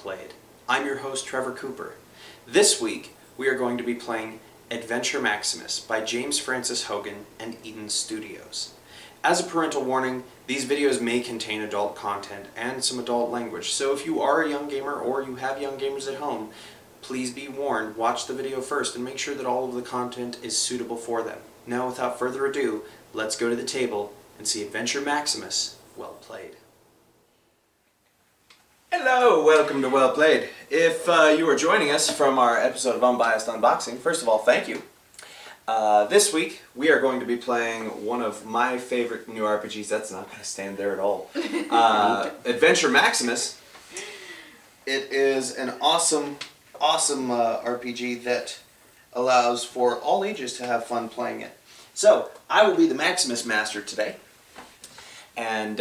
Played. I'm your host, Trevor Cooper. This week, we are going to be playing Adventure Maximus by James Francis Hogan and Eden Studios. As a parental warning, these videos may contain adult content and some adult language, so if you are a young gamer or you have young gamers at home, please be warned, watch the video first and make sure that all of the content is suitable for them. Now, without further ado, let's go to the table and see Adventure Maximus. Well played. Hello, welcome to Well Played. If you are joining us from our episode of Unbiased Unboxing, first of all, thank you. This week, we are going to be playing one of my favorite new RPGs. That's not going to stand there at all. Adventure Maximus. It is an awesome RPG that allows for all ages to have fun playing it. So, I will be the Maximus Master today. And,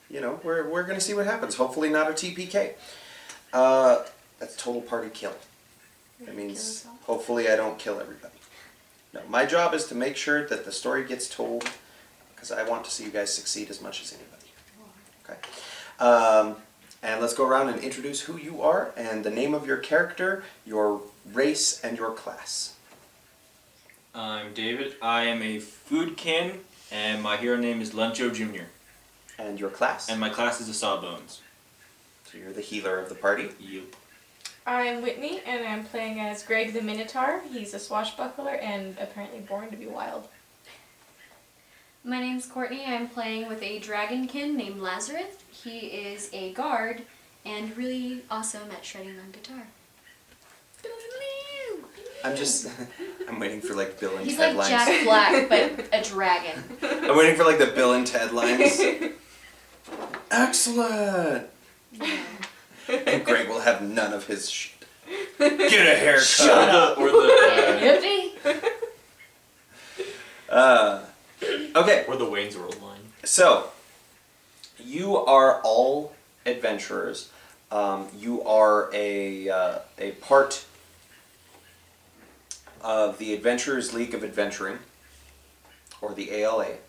you know, we're going to see what happens. Hopefully not a TPK. That's total party kill. That means hopefully I don't kill everybody. No, my job is to make sure that the story gets told because I want to see you guys succeed as much as anybody. Okay. And let's go around and introduce who you are and the name of your character, your race, and your class. I'm David. I am a foodkin, and my hero name is Luncho Jr. And your class? And my class is a Sawbones. So you're the healer of the party? Yep. I'm Whitney, and I'm playing as Greg the Minotaur. He's a swashbuckler and apparently born to be wild. My name's Courtney. I'm playing with a dragonkin named Lazarus. He is a guard and really awesome at shredding on guitar. I'm waiting for like Bill and He's Ted like lines. Jack Black, but a dragon. I'm waiting for like the Bill and Ted lines. Excellent! Yeah. And Greg will have none of his shit. Get a haircut! Shut up! Or the okay. or the Wayne's World line. So, you are all adventurers. You are a part of the Adventurers League of Adventuring, or the ALA.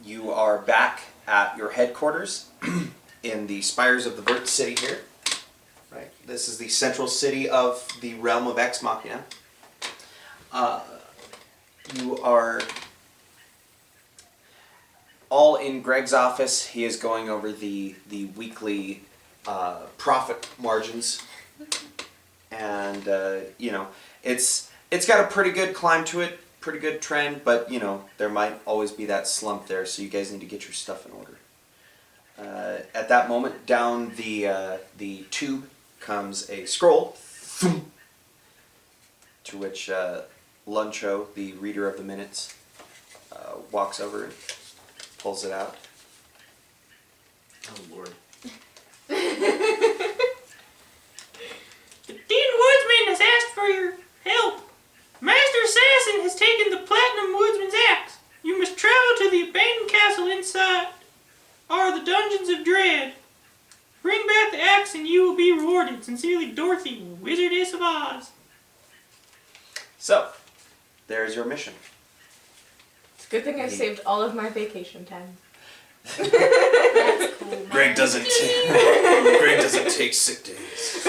You are back at your headquarters in the spires of the Vert City here. Right. This is the central city of the realm of Ex Machina. You are all in Greg's office. He is going over the weekly profit margins. And, you know, it's got a pretty good climb to it, pretty good trend, but, you know, there might always be that slump there, so you guys need to get your stuff in order. At that moment, down the tube comes a scroll, to which Luncho, the reader of the minutes, walks over and pulls it out. Oh, Lord. The Dean Woodsman has asked for your help. Master Assassin has taken the Platinum Woodsman's axe. You must travel to the abandoned castle inside are the Dungeons of Dread. Bring back the axe and you will be rewarded. Sincerely, Dorothy, Wizardess of Oz. So, there's your mission. It's a good thing I saved all of my vacation time. That's cool, man. Greg doesn't take sick days.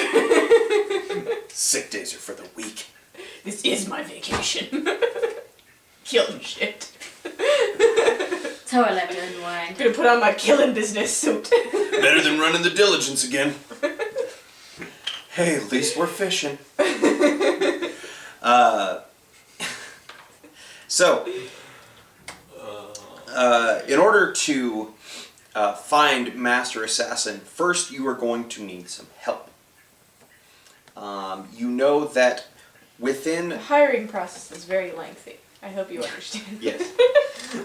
Sick days are for the weak. This is my vacation. Killing shit. That's how I like to unwind. I'm gonna put on my killing business suit. Better than running the diligence again. Hey, at least we're fishing. So, in order to find Master Assassin, first you are going to need some help. You know that within... The hiring process is very lengthy. I hope you understand. Yes.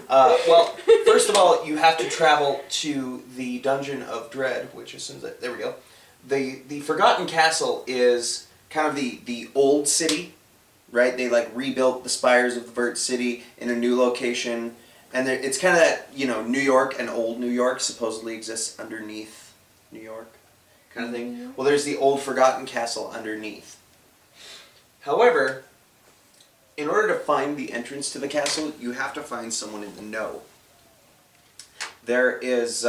Well, first of all, you have to travel to the Dungeon of Dread, which as soon as there we go. The Forgotten Castle is kind of the old city, right? They like rebuilt the spires of the Vert City in a new location, and it's kind of that, you know, New York and old New York supposedly exists underneath New York, kind of thing. Well, there's the old Forgotten Castle underneath. However, in order to find the entrance to the castle, you have to find someone in the know. There is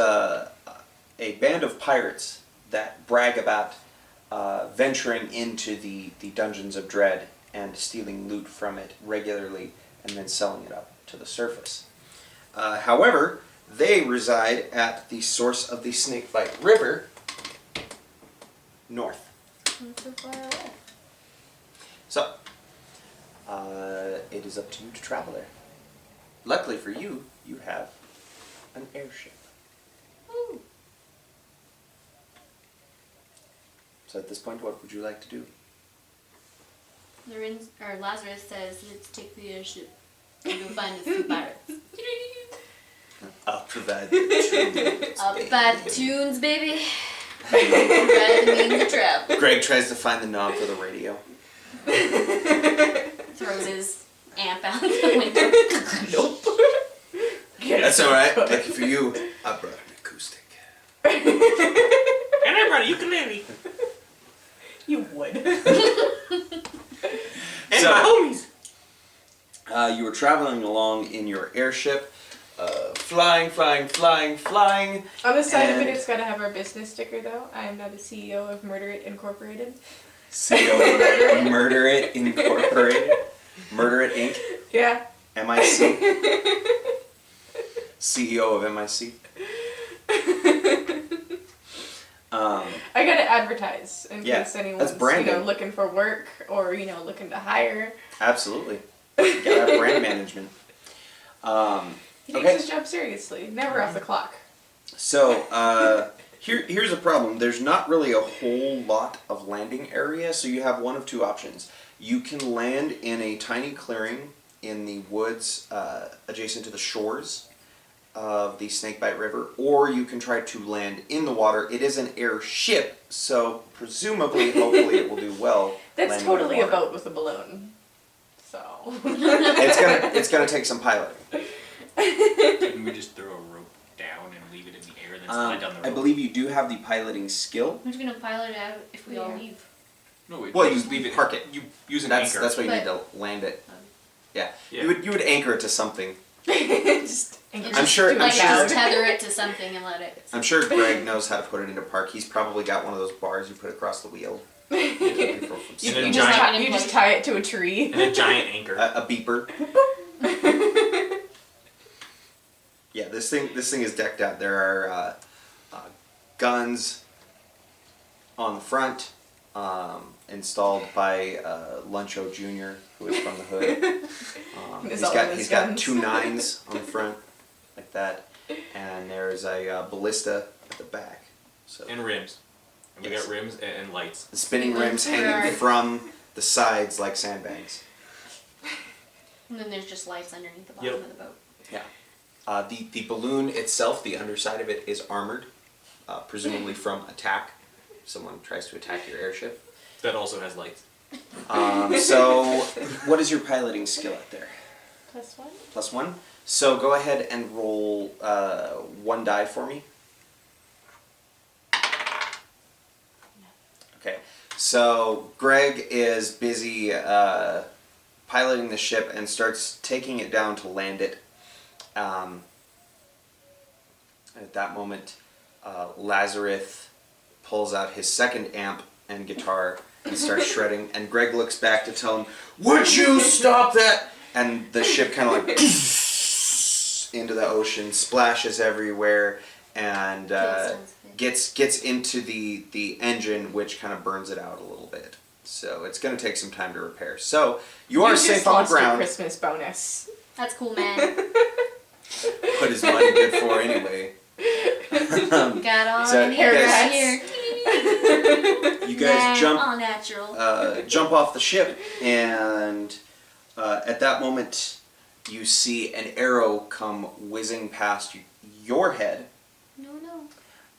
a band of pirates that brag about venturing into the dungeons of dread and stealing loot from it regularly and then selling it up to the surface. However, they reside at the source of the Snakebite River, north. Not so far away. So, it is up to you to travel there. Luckily for you, you have an airship. Woo. So at this point, what would you like to do? Lazarus says, let's take the airship and go find us some pirates. I'll provide the tunes. I'll provide the tunes, baby. Provide the means of travel. Greg tries to find the knob for the radio. Throws his amp out the window. Nope. That's alright. Lucky for you, I brought an acoustic. And I brought a ukulele. You would. And So- my homies. You were traveling along in your airship, flying. On the side of And- it, it's got to have our business sticker, though. I am now the CEO of Murder It Incorporated. CEO Murder It Incorporated. Murder It Inc. Yeah. MIC. CEO of MIC. I gotta advertise in Yeah, case anyone's that's branding. looking for work or looking to hire. Absolutely. You gotta have brand management. He takes Okay. his job seriously, never off the clock. So, here's a problem. There's not really a whole lot of landing area, so you have one of two options. You can land in a tiny clearing in the woods adjacent to the shores of the Snakebite River, or you can try to land in the water. It is an airship, so presumably, hopefully, it will do well. That's landing in the totally a water. boat with a balloon. So. It's gonna take some piloting. Couldn't we just throw a rope down and leave it in the air and then slide down the rope? I believe you do have the piloting skill. Who's gonna pilot it out if we all Yeah. leave? No, wait. Well, just you leave it. park it. You use an That's anchor. that's what you But- need to land it. Yeah. Yeah. You would anchor it to something. Just I'm sure- Like I'm sure- just tether it to something and let it. I'm sure Greg knows how to put it into park. He's probably got one of those bars you put across the wheel. You, And a you giant- just tie it to a tree. And a giant anchor. A beeper. Yeah, this thing is decked out. There are guns on the front, installed by Luncho Jr., who is from the hood. Is all of his he's got guns. 2 9s on the front, like that, and there's a ballista at the back. So And rims. And we Yes. got rims and lights. the spinning rims hanging Right. from the sides like sandbags. And then there's just lights underneath the bottom Yep. of the boat. The balloon itself, the underside of it is armored, presumably from attack. If someone tries to attack your airship. That also has lights. So, what is your piloting skill out there? +1. +1. So go ahead and roll 1 die for me. Okay. So Greg is busy piloting the ship and starts taking it down to land it. At that moment, Lazarus pulls out his second amp and guitar and starts shredding. And Greg looks back to tell him, "Would you stop that?" And the ship kind of like into the ocean, splashes everywhere, and gets into the engine, which kind of burns it out a little bit. So it's going to take some time to repair. So you are just safe on the lost your ground. Christmas bonus. That's cool, man. What is money good for anyway? Got all So in you here. guys- Here. You guys All natural. jump off the ship, and at that moment, you see an arrow come whizzing past your head. No.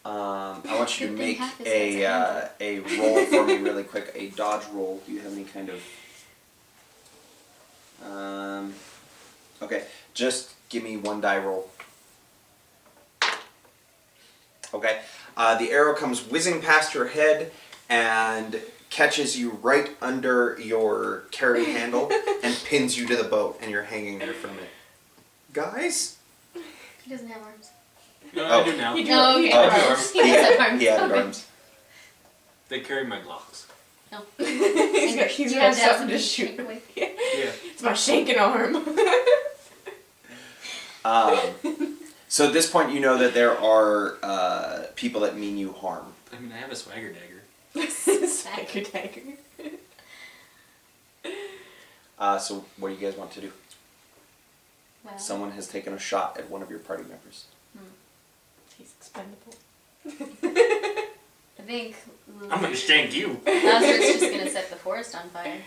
I want you to Good thing make half his a roll for me really quick. A dodge roll. Do you have any kind of? Okay, just give me 1 die roll. Okay, the arrow comes whizzing past your head and catches you right under your carry handle and pins you to the boat, and you're hanging there from it. Guys? He doesn't have arms. No, Oh. I do now. He drew, Oh, he okay. drew Oh, arms. He has arms. He added Okay. arms. They carry my glocks. he's got, he's You got have to have something to something shoot shank with. Yeah. It's my shanking arm. So at this point, you know that there are people that mean you harm. I mean, I have a swagger dagger. Swagger dagger. So what do you guys want to do? Well, Someone has taken a shot at one of your party members. He's expendable. I think I'm gonna shank you. Lazarus is just gonna set the forest on fire.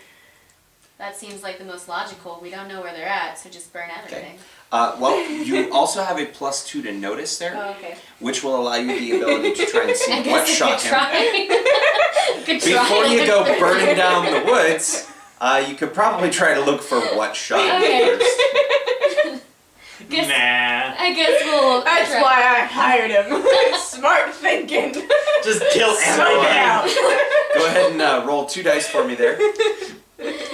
That seems like the most logical. We don't know where they're at, so just burn everything. Well, you also have a +2 to notice there, Oh, okay. which will allow you the ability to try and see I what guess I shot could him. try. Could try. Before you go burning down the woods, you could probably try to look for what shot him Okay. first. Guess- Nah. I guess we'll. That's try. why I hired him. Smart thinking. Just kill Smoke it out. Go ahead and roll 2 dice for me there.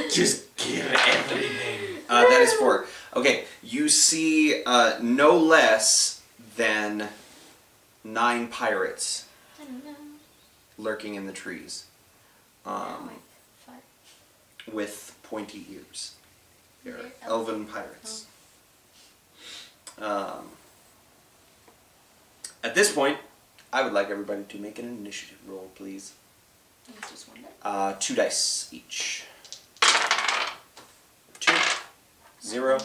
Just kill everything. That is 4. Okay, you see no less than 9 pirates I don't know. lurking in the trees with pointy ears. They're They're elven pirates. At this point, I would like everybody to make an initiative roll, please. It's just one die. 2 dice each. 2, 0,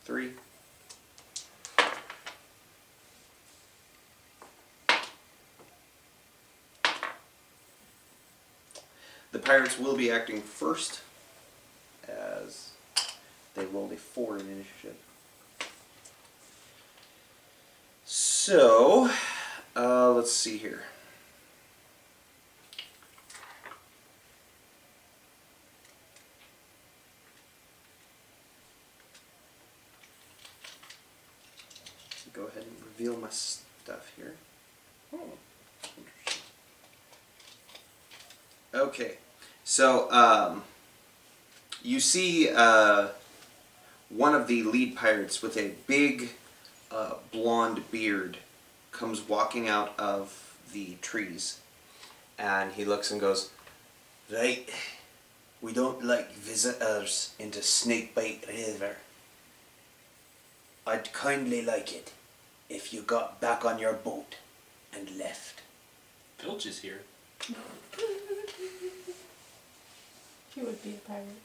3. The pirates will be acting first, as they rolled a 4 in initiative. So, let's see here. Go ahead and reveal my stuff here. Oh, interesting. Okay, so you see one of the lead pirates with a big blonde beard comes walking out of the trees, and he looks and goes, "Right, we don't like visitors into Snakebite River. I'd kindly like it if you got back on your boat and left." Filch is here. He would be a pirate.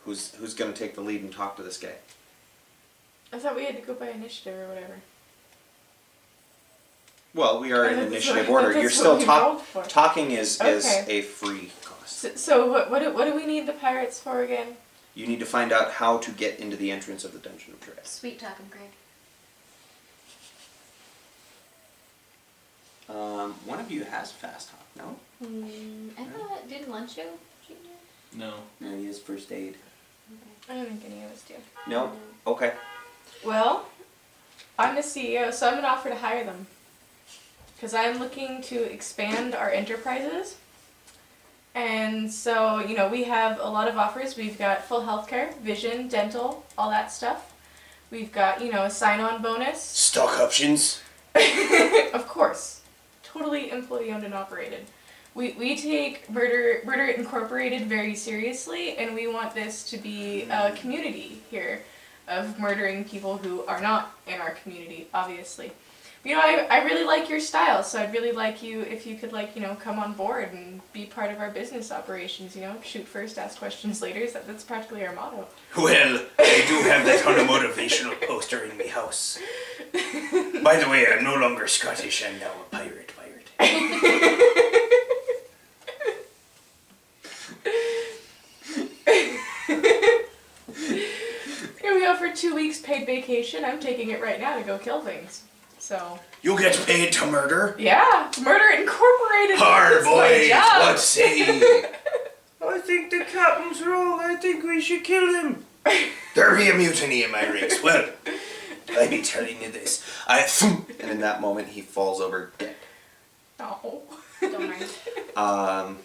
Who's gonna take the lead and talk to this guy? I thought we had to go by initiative or whatever. Well, we are in That's initiative what- order. that's You're what still we talk. rolled for. Talking is Okay. a free cost. So what do we need the pirates for again? You need to find out how to get into the entrance of the Dungeon of Dread. Sweet talking, Greg. One of you has fast talk, no? I thought, didn't Luncho? No. No, he has first aid. I don't think any of us do. No? Okay. Well, I'm the CEO, so I'm going to offer to hire them. Because I'm looking to expand our enterprises. And so, you know, we have a lot of offers. We've got full healthcare, vision, dental, all that stuff. We've got, you know, a sign-on bonus. Stock options. Of course. Totally employee owned and operated. We take Murder Incorporated very seriously, and we want this to be a community here of murdering people who are not in our community, obviously. But, you know, I really like your style, so I'd really like you if you could, like, you know, come on board and be part of our business operations, you know? Shoot first, ask questions later. That's practically our motto. Well, I do have that on a motivational poster in my house. By the way, I'm no longer Scottish, I'm now a pirate. Here we go for 2 weeks paid vacation. I'm taking it right now to go kill things. So, You get paid to murder? yeah, Murder Incorporated. Har That's my boys, job. what say ye? I think the captain's wrong. I think we should kill him. There be a mutiny in my ranks. Well, I be telling you this. And in that moment, he falls over dead. No. Don't worry. Um,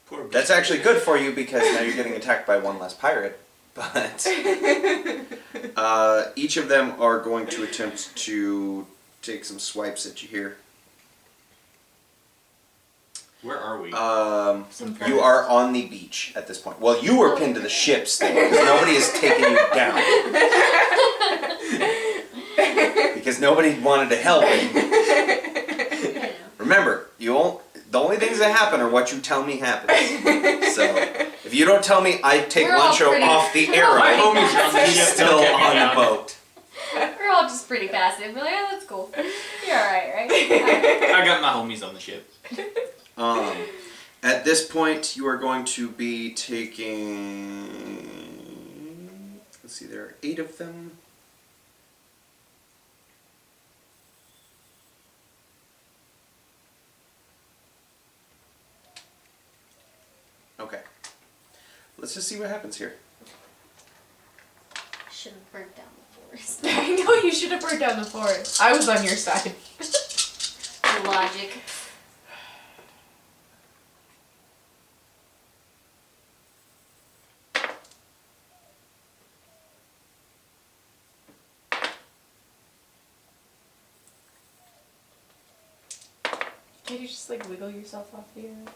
Poor That's actually good for you because now you're getting attacked by one less pirate. But each of them are going to attempt to take some swipes at you here. Where are we? You are on the beach at this point. Well, you were pinned to the ship still because nobody has taken you down. Because nobody wanted to help you. Remember, the only things that happen are what you tell me happens. So, if you don't tell me, I take Luncho off the arrow. My homies are on the ship. Still on the boat. We're all just pretty passive. We're like, oh, that's cool. You're alright, right? I got my homies on the ship. At this point, you are going to be taking... Let's see, there are 8 of them. Okay. Let's just see what happens here. Should have burnt down the forest. I know you should have burned down the forest. I was on your side. Logic. Can't you just like wiggle yourself off the arrow?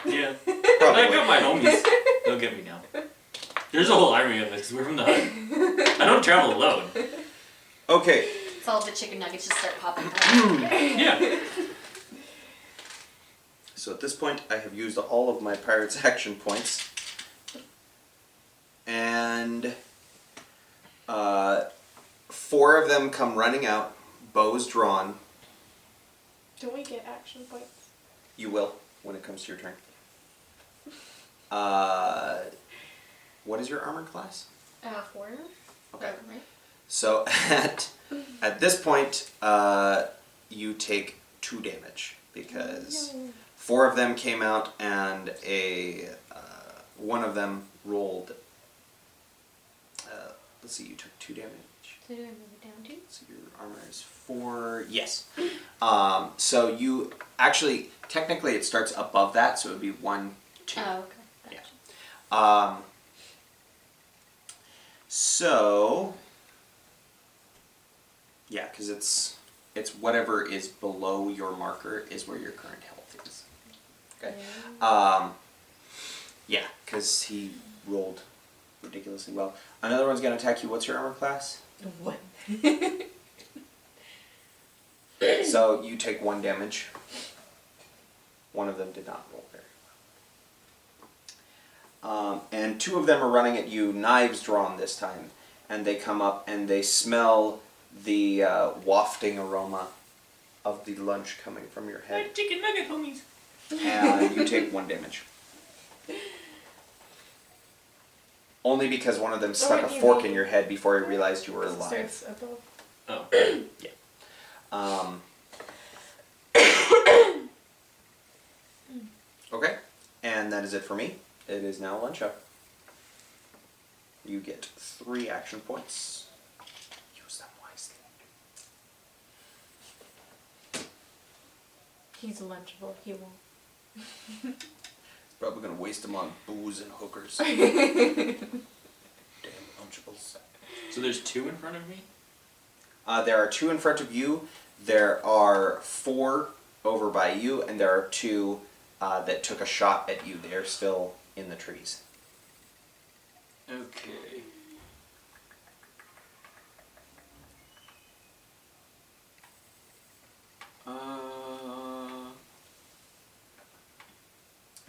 Yeah. Probably. I got my homies. They'll get me down. There's a whole irony of this because we're from the HUD. I don't travel alone. Okay. It's all the chicken nuggets just start popping out. Yeah. So at this point, I have used all of my pirate's action points. And 4 of them come running out, bows drawn. Don't we get action points? You will, when it comes to your turn. What is your armor class? 4. Okay. Right? So at this point, you take 2 damage because 4 of them came out and one of them rolled. Let's see, you took 2 damage. So do I move it down too? So your armor is 4. Yes. So you actually, technically, it starts above that, so it would be 1, 2. Oh, okay. Gotcha. Yeah. So, yeah, because it's whatever is below your marker is where your current health is. Okay. Yeah, because he rolled ridiculously well. Another one's gonna attack you. What's your armor class? 1. So you take 1 damage. One of them did not roll very well. And 2 of them are running at you, knives drawn this time, and they come up and they smell the wafting aroma of the lunch coming from your head, Chicken nugget homies. and you take 1 damage. Only because one of them stuck a what do you fork mean? in your head before he realized you were It alive. starts above. Oh. Okay, and that is it for me. It is now lunch up. You get 3 action points. Use them wisely. He's lunchable. He won't. Probably gonna waste them on booze and hookers. Damn lunchables. So there's 2 in front of me? There are 2 in front of you. There are 4 over by you, and there are 2 that took a shot at you. They're still in the trees. Okay.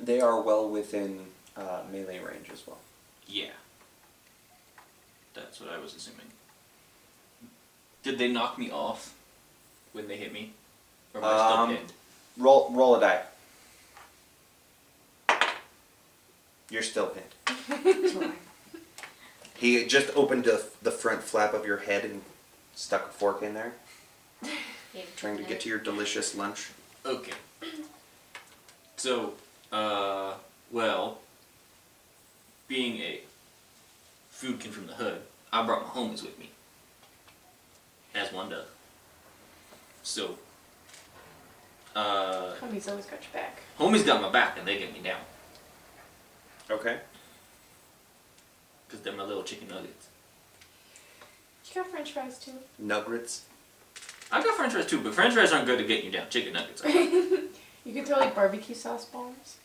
They are well within melee range as well. Yeah. That's what I was assuming. Did they knock me off when they hit me? Or am I still pinned? Roll a die. You're still pinned. He just opened the front flap of your head and stuck a fork in there, trying to get to your delicious lunch. Okay. So, well, being a foodkin from the hood, I brought my homies with me. As one does. So, Homies always got your back. homies got my back and they get me down. Okay. Because they're my little chicken nuggets. You got French fries too. Nuggets. I got French fries too, but French fries aren't good to get you down. Chicken nuggets are. You could throw like barbecue sauce bombs.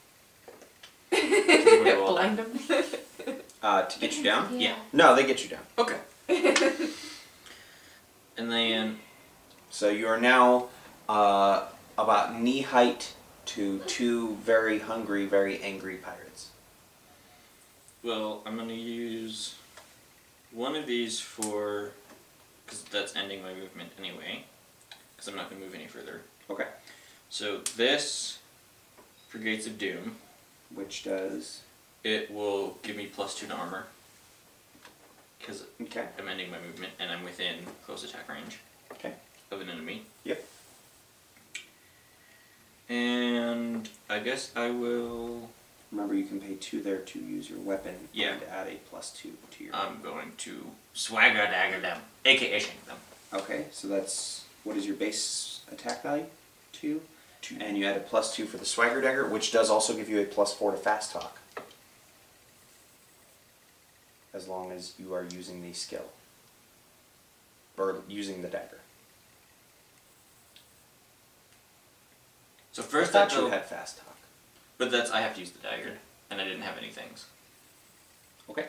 Roll Blind them. To get you down? Yeah. No, they get you down. Okay. And then So you are now about knee height to two very hungry, very angry pirates. well, I'm gonna use one of these for, because that's ending my movement anyway, because I'm not gonna move any further. Okay. So this, for Gates of Doom, Which does. it will give me +2 to armor, because Okay. I'm ending my movement and I'm within close attack range Okay. of an enemy. Yep. And I guess I will. Remember, you can pay 2 there to use your weapon Yeah. and add a +2 to your. I'm going to swagger dagger them, aka shank them. Okay, so that's. What is your base attack value? 2. 2. And you add a +2 for the swagger dagger, which does also give you a +4 to fast talk. As long as you are using the skill. Or using the dagger. So I first thought I you go, had fast talk. but that's I have to use the dagger, and I didn't have any things. Okay.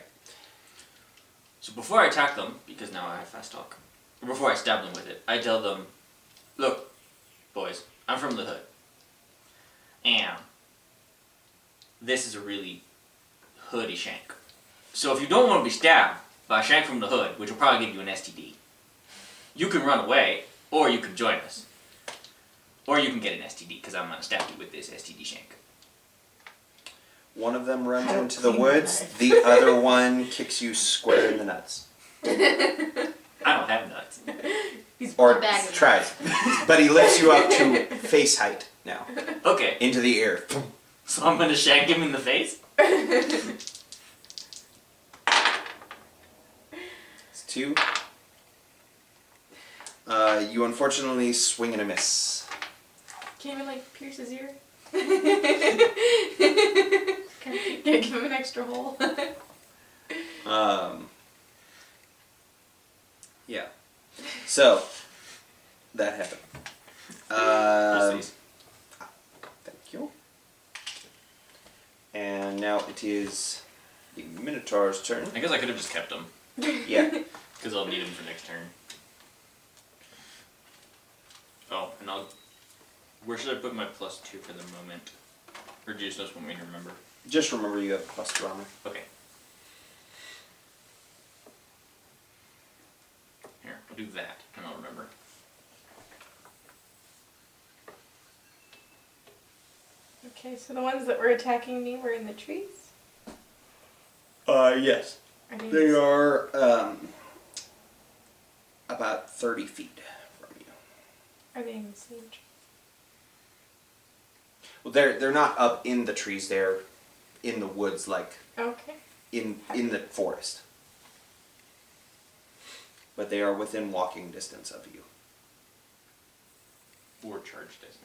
So before I attack them, because now I have fast talk, or before I stab them with it, I tell them, look, boys, I'm from the hood. And this is a really hoody shank. So if you don't want to be stabbed by a shank from the hood, which will probably give you an STD, you can run away, or you can join us. Or you can get an STD, because I'm going to stab you with this STD shank. One of them runs I don't into the clean woods, my knife. the other one kicks you square in the nuts. I don't have nuts. He's Or A bag of tries. But he lifts you up to face height now. Okay, Into the air. so I'm going to shank him in the face? It's 2. You unfortunately swing and a miss. Can't even like pierce his ear. Can Yeah, give him an extra hole. Yeah. So, that happened. Pussies. Thank you. And now it is the Minotaur's turn. I guess I could have just kept him, Yeah. because I'll need him for next turn. Oh, and I'll... Where should I put my +2 for the moment? Or do you just want me to remember? Just remember you have +2 armor. Okay. Here, I'll do that, and I'll remember. Okay, so the ones that were attacking me were in the trees? Yes. Are they They are, about 30 feet from you. Are they in siege? Well, they're not up in the trees, they're in the woods, like Okay. in the forest. But they are within walking distance of you. 4 charge distance.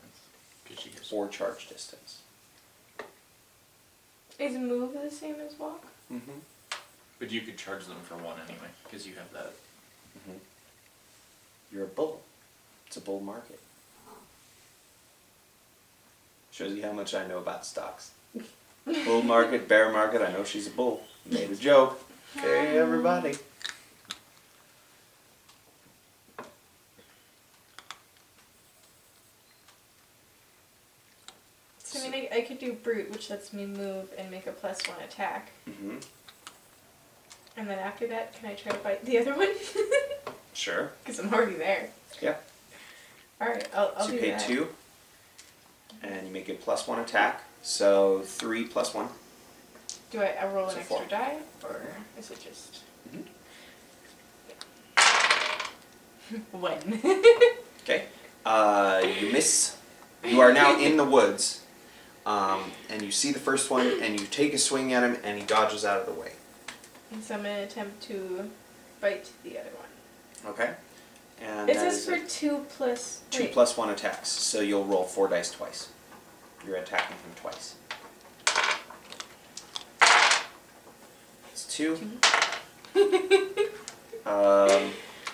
Because she has... 4 charge distance. Is move the same as walk? Mm-hmm. But you could charge them for 1 anyway, because you have that. Mm-hmm. You're a bull. It's a bull market. Shows you how much I know about stocks. Bull market, bear market, I know she's a bull. Made a joke. Hey, everybody. So I mean, I could do brute, which lets me move and make a +1 attack. Mm-hmm. And then after that, can I try to bite the other one? Sure. Because I'm already there. Yeah. Alright, I'll So do you pay that. 2, and you make a +1 attack. So 3 + 1. Do I roll an So extra 4. die, or is it just one? Okay. You miss. You are now in the woods, and you see the first one, and you take a swing at him, and he dodges out of the way. And so I'm gonna attempt to bite the other one. Okay. And It that says is for a 2 plus. 2 wait. + 1 attacks, so you'll roll 4 dice twice. You're attacking him twice. It's 2.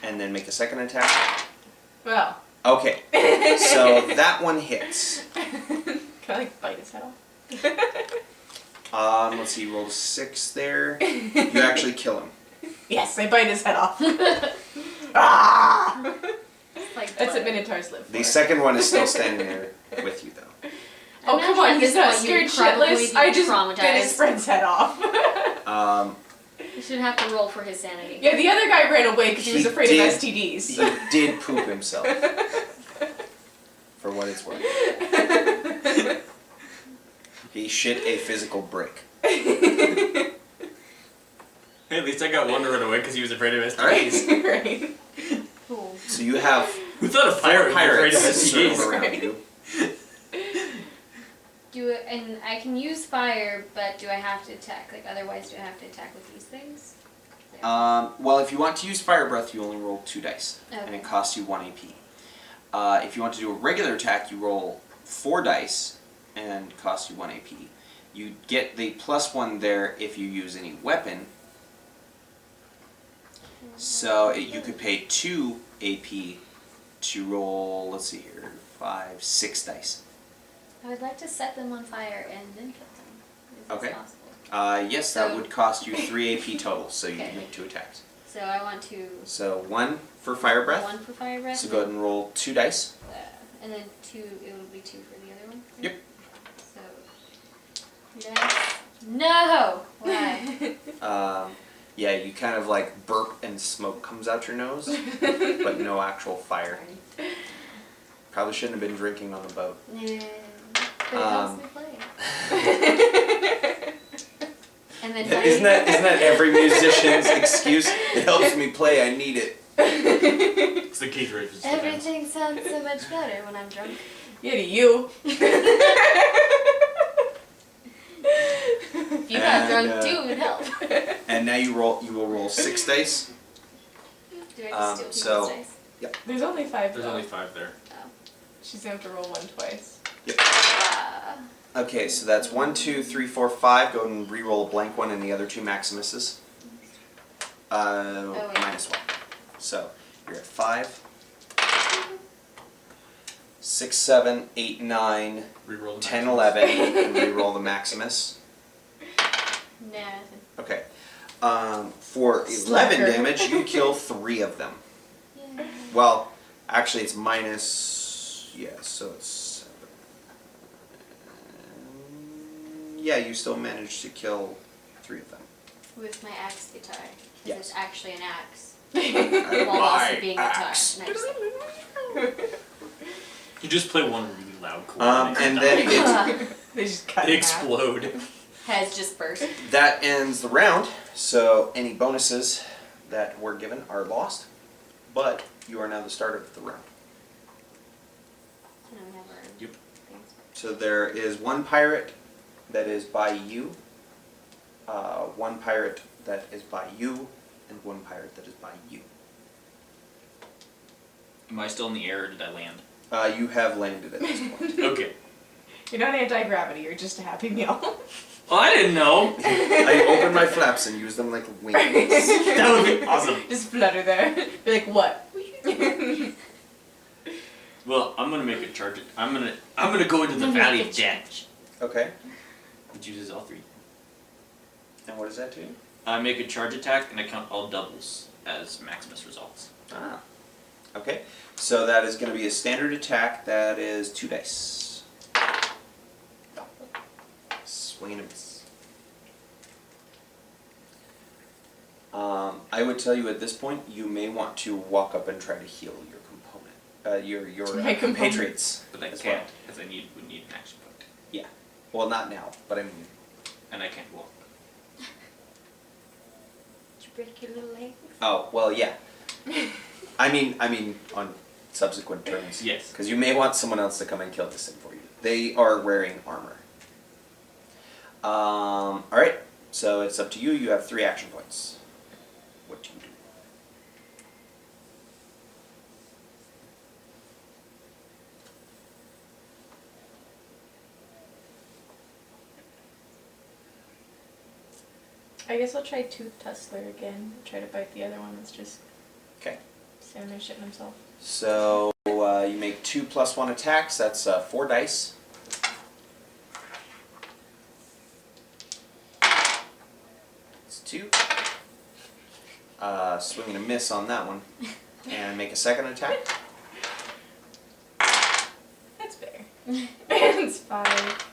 And then make a second attack. Well, Okay, so that one hits. can I like bite his head off? Let's see, you rolled a 6 there. You actually kill him. Yes, I bite his head off. Ah! It's like That's what blood. Minotaurs live for. The second one is still standing there with you, though. Oh, Imagine come on, at he's this not point scared you'd probably shitless. be I just traumatized. bit his friend's head off. You should have to roll for his sanity. Yeah, the other guy ran away because he was He afraid did. of STDs. He did poop himself. For what it's worth. He shit a physical brick. At least I got one to run away because he was afraid of STDs. Alright. Right. Cool. So you have Who thought a 4 pirate would be afraid of pirates circled STDs? around you. Do it, and I can use fire, but do I have to attack? Like, otherwise, do I have to attack with these things? Well, if you want to use fire breath, you only roll 2 dice, and Okay. it costs you 1 AP. If you want to do a regular attack, you roll 4 dice, and it costs you 1 AP. You get the +1 there if you use any weapon. So you could pay 2 AP to roll. Let's see here, 5, 6 dice. I would like to set them on fire and then kill them. Is this Okay. possible? Yes, that So- would cost you 3 AP total, so you Okay. can make 2 attacks. So I want to... So 1 for fire breath. 1 for fire breath. So go ahead and roll 2 dice. And then 2, it would be 2 for the other one? Yep. So... 2 dice. No! Why? Yeah, you kind of like burp and smoke comes out your nose, but no actual fire. Probably shouldn't have been drinking on the boat. Yeah. But it helps me play. And then Isn't that every musician's excuse? It helps me play. I need it. It's the Keith Richards. defense. everything sounds so much better when I'm drunk. Yeah, to you. If you got And, drunk too, it would help. And now you will roll 6 dice. Do I just steal so- people's dice? There's only 5 There's though. only 5 there. She's gonna have to roll 1 twice. Okay, so that's 1, 2, 3, 4, 5. Go ahead and re-roll a blank one and the other 2 Maximuses. wait. -1. So you're at 5, 6, 7, 8, 9, Reroll the 10, Maximus. 11, and re-roll the Maximus. Nah, nothing. Okay. For 11 Slacker. damage, you kill 3 of them. Yeah. Well, actually, it's minus. Yeah, so it's 7. Yeah, you still managed to kill 3 of them. With my axe guitar. Because Yes. it's actually an axe. My While also being a guitar. axe. Nice. You just play one really loud chord. And then They just cut they in half. explode. Has just burst. that ends the round. So any bonuses that were given are lost, but you are now the starter of the round. And I never Yep. things. So there is 1 pirate that is by you, 1 pirate that is by you, and 1 pirate that is by you. Am I still in the air or did I land? You have landed at this point. Okay. You're not anti-gravity, you're just a happy meal. Well, I didn't know. I open my flaps and use them like wings. That would be awesome. Just flutter there. Be like, what? Well, I'm gonna make a charge. I'm gonna go into the Valley of Death, Okay. which uses all 3. And what does that do? I make a charge attack and I count all doubles as Maximus results. Ah. Okay. So that is going to be a standard attack. That is 2 dice. Swing and a miss. I would tell you at this point, you may want to walk up and try to heal your component, your My component. compatriots. But I as can't, well. because I would need an action point. Well, not now, but I mean, And I can't walk. Did you break your little leg? oh well, yeah. I mean, on subsequent turns. Yes. Because you may want someone else to come and kill this thing for you. They are wearing armor. All right. So it's up to you. You have 3 action points. What do you do? I guess I'll try Tooth Tussler again. Try to bite the other one that's just Okay. standing there shitting himself. So you make 2 + 1 attacks. That's 4 dice. It's 2. Swing and a miss on that one. And make a second attack. That's fair. It's 5.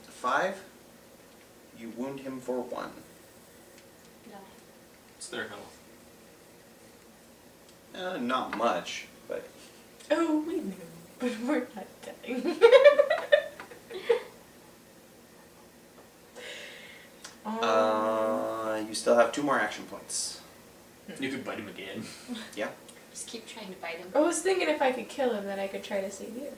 5. You wound him for 1. No. It's their health. Not much, but Oh, we knew, but we're not dying. you still have 2 more action points. You could bite him again. Yeah. Just keep trying to bite him. I was thinking if I could kill him, then I could try to save you.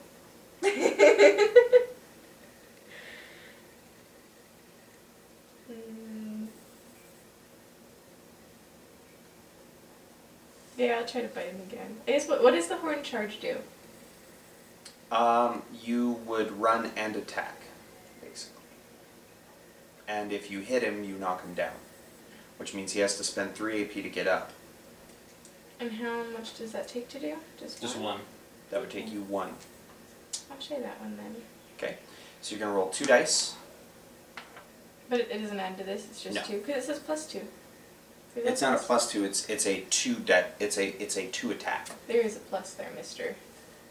Mm. Yeah, I'll try to bite him again. I guess what does the horn charge do? You would run and attack, basically. And if you hit him, you knock him down. Which means he has to spend 3 AP to get up. And how much does that take to do? Just one. That would take you 1. I'll try that one then. Okay. So you're going to roll 2 dice. But it doesn't add to this, it's just No. 2. Because it says +2. So It's not a +2, it's a 2 it's a 2 attack. There is a plus there, mister.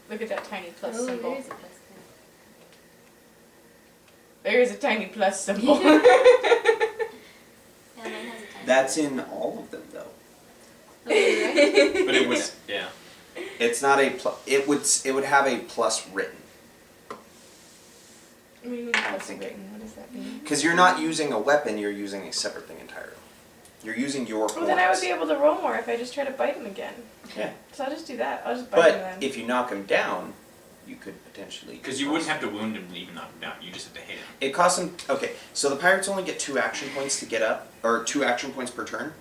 Look at that tiny plus Oh, symbol. there is a plus There is a tiny plus symbol. there. Yeah, mine has a tiny. That's in all of them though. Okay, right? But it would, yeah. It's not a it would have a plus written. What do you mean plus written? What does that mean? Because you're not using a weapon, you're using a separate thing entirely. You're using your horns. Well, then I would be able to roll more if I just try to bite him again. Yeah. So I'll just do that. I'll just bite him But then. if you knock him down, you could potentially... Because you wouldn't have to wound him to even knock him down. You just have to hit him. It costs him... Okay, so the pirates only get 2 action points to get up, or 2 action points per turn.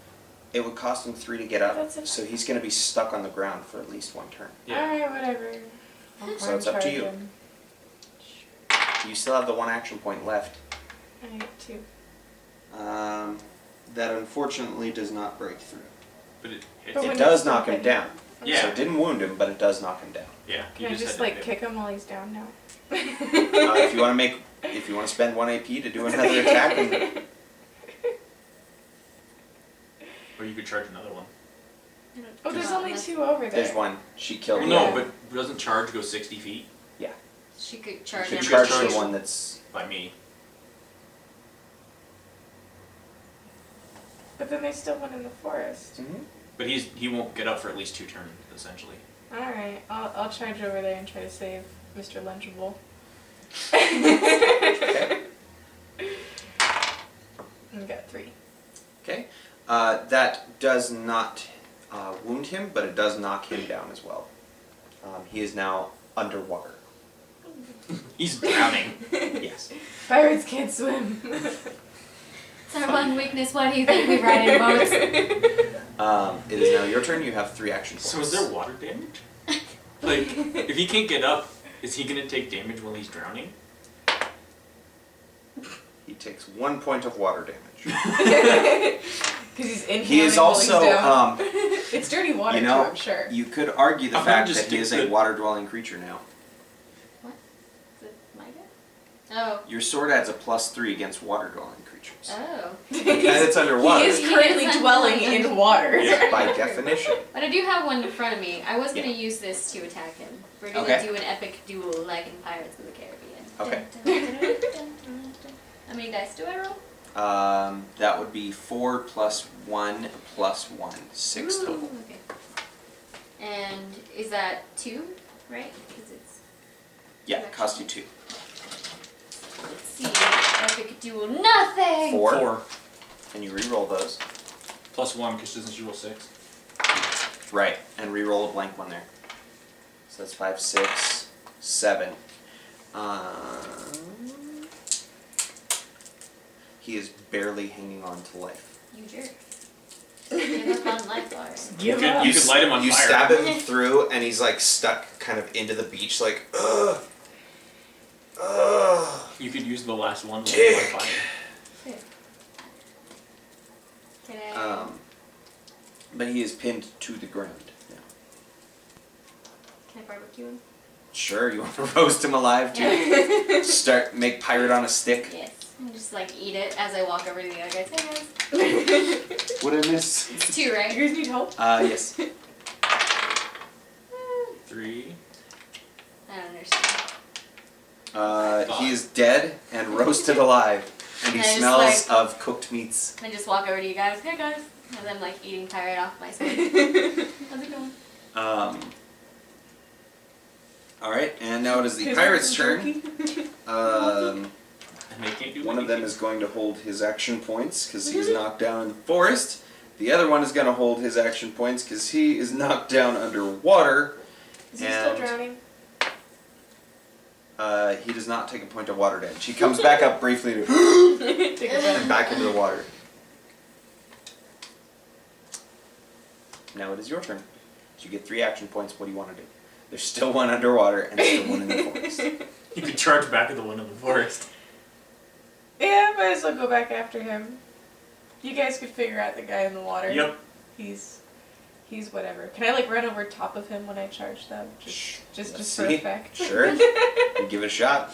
It would cost him 3 to get up, That's it. so he's going to be stuck on the ground for at least 1 turn. Yeah. Alright, whatever. I'll So it's up to charge you. him. You still have the 1 action point left. I get 2. That unfortunately does not break through. But it hits But him. when It does it's knock still him down. Yeah. So it didn't wound him, but it does knock him down. Yeah. Can I just had to like hit kick him while he's down now? If you want to spend 1 AP to do another attack, and him. Or you could charge another one. Oh, there's only 2 over there. there's 1. She killed Well, the no, other. but doesn't charge go 60 feet She could You charge could him. charge charge- the one that's... by me? But then there's still one in the forest. But he won't get up for at least 2 turns, essentially. Alright, I'll charge over there and try to save Mr. Lunchable. Okay. And got 3. Okay. That does not wound him, but it does knock him down as well. He is now underwater. He's drowning. Yes. Pirates can't swim. It's our one weakness. Why do you think we ride in boats? It is now your turn. You have 3 action points. So is there water damage? Like, if he can't get up, is he gonna take damage while he's drowning? He takes 1 point of water damage. Because he's inhaling He is while he's also, down. It's dirty water you know, too, I'm sure. you could argue the I'm gonna fact just that he is stick a to- water-dwelling creature now. What? Is it my go? Oh. Your sword adds a +3 against water-dwelling creatures. Oh. And it's underwater. He is currently He is dwelling underwater. in water. Yeah. By definition. But I do have one in front of me. I was gonna Yeah. use this to attack him. We're gonna Okay. do an epic duel like in Pirates of the Caribbean. Okay. How many dice do I roll? That would be 4 plus 1 plus 1. 6 Ooh, total. Okay. And is that 2, right? Because it's. Yeah, it cost you 2. Let's see. Epic duel. Nothing! 4. And you re-roll those. +1, because doesn't she roll 6? Right, and re-roll a blank one there. So that's 5, 6, 7. He is barely hanging on to life. You jerk. Give up on life, Lars. You Give up. could light him on You fire. stab him through, and he's like stuck kind of into the beach, like, ugh, ugh. You could use the last one with Dick. on fire. Ta-da. But he is pinned to the ground. Yeah. Can I barbecue him? Sure, you want to roast him alive too? Make pirate on a stick. Yes. And just like eat it as I walk over to the other guys. Hey guys. What did I miss? It's 2, right? You guys need help? Yes. 3. I don't understand. He is dead and roasted alive, and he And I just, smells of cooked meats. I just walk over to you guys. Hey guys. As I'm like eating pirate off my sword. How's it going? Alright, and now it is the pirate's turn. And they can't do One of them anything. is going to hold his action points because he's knocked down in the forest. The other one is going to hold his action points because he is knocked down underwater. Is he still And- drowning? He does not take a point of water damage. He comes back up briefly to Take a breath. and back into the water. Now it is your turn. So you get 3 action points. What do you want to do? There's still one underwater and still one in the forest. You could charge back at the one in the forest. Yeah, might as well go back after him. You guys could figure out the guy in the water. Yep. He's whatever. Can I like run over top of him when I charge them? Just Let's for see. effect. Sure. You give it a shot.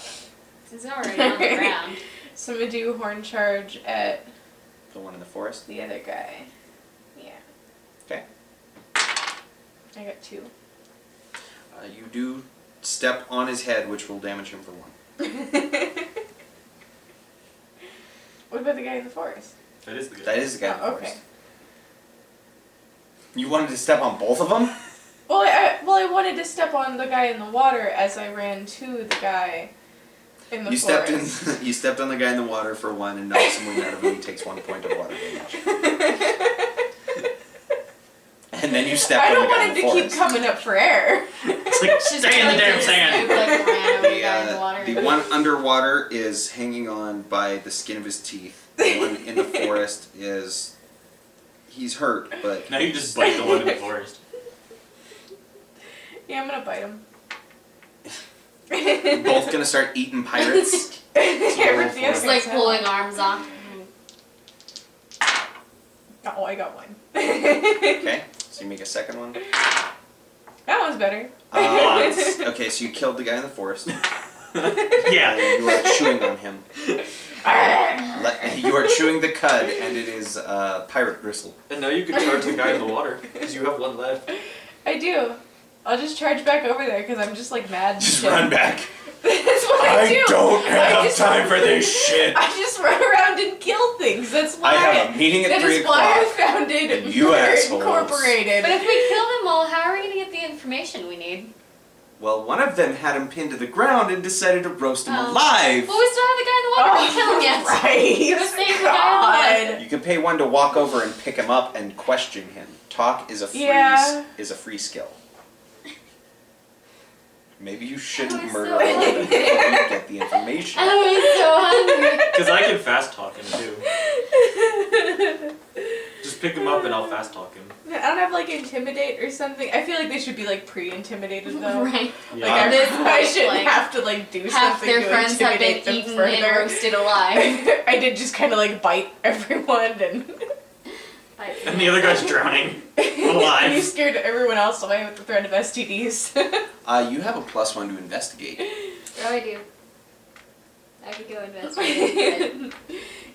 It's already on the ground. So I'm gonna do horn charge at The one in the forest. the other guy. Yeah. Okay. I got 2. You do step on his head, which will damage him for 1. What about the guy in the forest? That is the guy. That is the guy in the Oh, forest. okay. You wanted to step on both of them? Well, I wanted to step on the guy in the water as I ran to the guy in the You forest. stepped in. You stepped on the guy in the water for 1 and knocked some wind out of him. He takes 1 point of water damage. And then you stepped I on don't the guy want in him the to keep forest. coming up for air. It's like, stay in the damn sand! Like ran over the guy in the The, water. the one underwater is hanging on by the skin of his teeth. The one in the forest is. He's hurt, but. Now you just bite the one in the forest. Yeah, I'm gonna bite him. Both gonna start eating pirates. Yeah, rip the Just other like guy's pulling head arms off. off. Oh, I got one. Okay, so you make a second one. That one's better. Okay, so you killed the guy in the forest. Yeah. And you are chewing on him. You are chewing the cud, and it is pirate gristle. And now you can charge the guy in the water, because you have 1 left. I do. I'll just charge back over there because I'm just like mad. and Just shit. run back. That's what I do. don't have just- time for this shit. I just run around and kill things. That's why. I have a meeting at That 3 is why I o'clock. founded and you Murder assholes. Incorporated. But if we kill them all, how are we gonna get the information we need? Well, one of them had him pinned to the ground and decided to roast him Oh. alive. Well, we still have the guy in the water. We kill him yet. Right. Gotta save the guy in the water. You can pay 1 to walk over and pick him up and question him. Talk is a free Yeah. skill. Maybe you shouldn't I'm murder so all of them hungry. before you get the information. I'm so hungry. Because I can fast talk him too. Just pick him up and I'll fast talk him. I don't have like intimidate or something. I feel like they should be like pre-intimidated though. Right. Like Yeah. I, This I point, shouldn't like, have to like do Half something their to friends have been intimidate them eaten further. and roasted alive. I did just kind of like bite everyone and And the other guy's drowning. and you Alive. scared everyone else away with the threat of STDs. You have a +1 to investigate. Oh, I do. I could go investigate.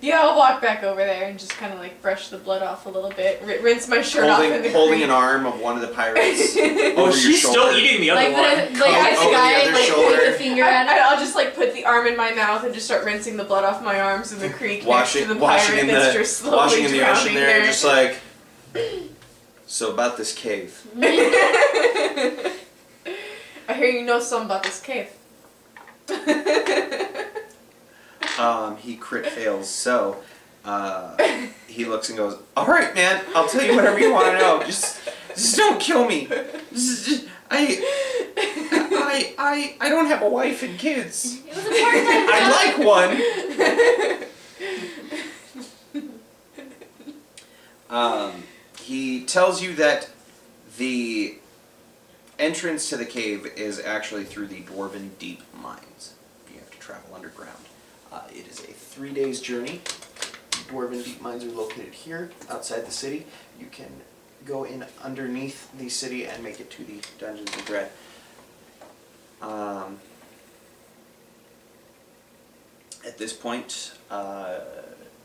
Yeah, I'll walk back over there and just kind of like brush the blood off a little bit, rinse my shirt off in the Holding creek. an arm of one of the pirates Oh, over your she's still shoulder. eating the other Like one. the guy over the other like shoulder. point the finger at him. I'll just like put the arm in my mouth and just start rinsing the blood off my arms in the creek Washing, next to the washing pirate in that's the just slowly washing in the ocean drowning there, just like. So about this cave. I hear you know something about this cave. He crit fails, so he looks and goes, "All right, man, I'll tell you whatever you want to know. Just don't kill me. I don't have a wife and kids. It was a part-time I'd like one." He tells you that the entrance to the cave is actually through the Dwarven Deep Mines. You have to travel underground. It is a 3 days journey. dwarven deep mines are located here, outside the city. You can go in underneath the city and make it to the Dungeons of Dread. At this point,